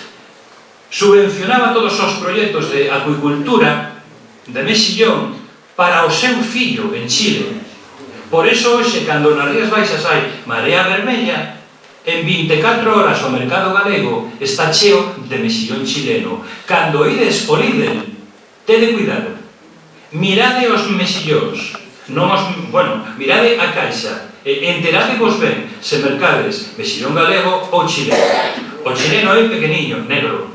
subvencionaba todos os proxectos de acuicultura de mexillón para o seu fillo en Chile. Por iso, hoxe, cando nas Rías Baixas hai marea vermella, en 24 horas o mercado galego está cheo de mexillón chileno. Cando ides o Lidl, tede cuidado. Mirade os mexillóns, mirade a caixa, e enteradevos ben se mercades mexillón galego ou chileno. O chileno é pequeniño, negro,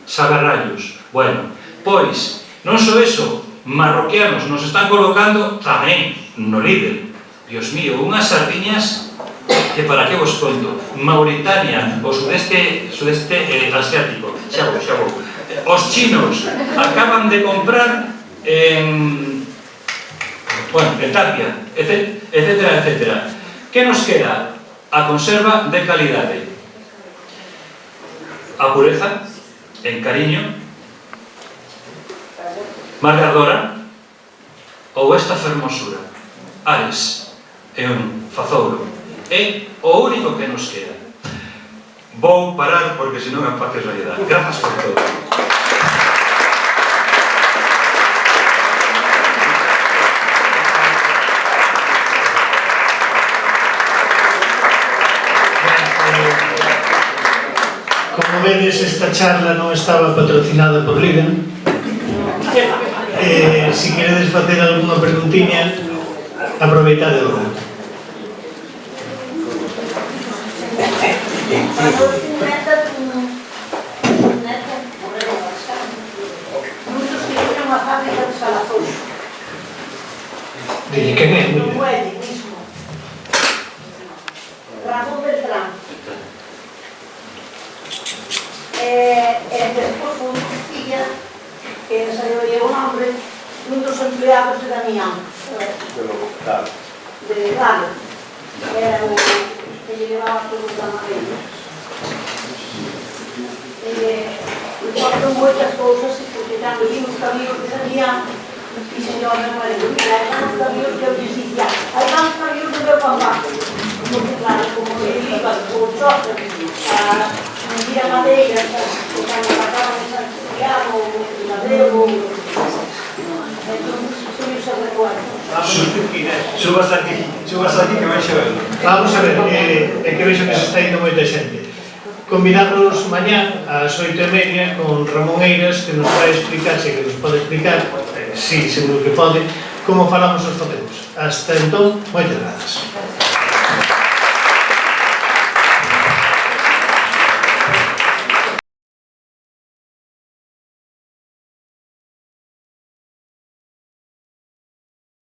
sabe a rayos. Bueno, pois, non só eso, marroquianos nos están colocando tamén no Lidl. Dios mío, unhas sardiñas que para que vos conto. Mauritania, o sudeste asiático, xa vou. Os chinos acaban de comprar en Tapia, etcétera. Que nos queda? A conserva de calidade. A pureza, en Cariño, Margadora, ou esta fermosura. Ares é un fazouro. É o único que nos queda. Vou parar porque senón me faces realidade. Grazas por todo. Como vedes, esta charla non estaba patrocinada por Lidl. Se queredes facer alguna preguntiña, aproveitade agora. Dile quen é, Ramón Beltrán. Despois foi unha filla que saiu o nombre nun dos empleados de Damián de Galo, que era o que lle levaba todos os ganaderos. Foron moitas cousas, porque cando vimos camións de Damián, dixen ao meu marido, mira, hai tantos camións que eu lles dicía, hai tantos camións do meu papá. Porque claro, como ele iba con chofer a medir a madeira, cando sacaban ese articulado, o madero, entón, subirse a recuerdo. Subas aquí que vai xover. Vamos a ver, é que vexo que se está indo moita xente. Convidarnos mañá ás 8:30 con Ramón Eiras, que nos vai explicar, se que nos pode explicar, sí, seguro que pode, como falamos os facemos. Hasta entón, moitas grazas.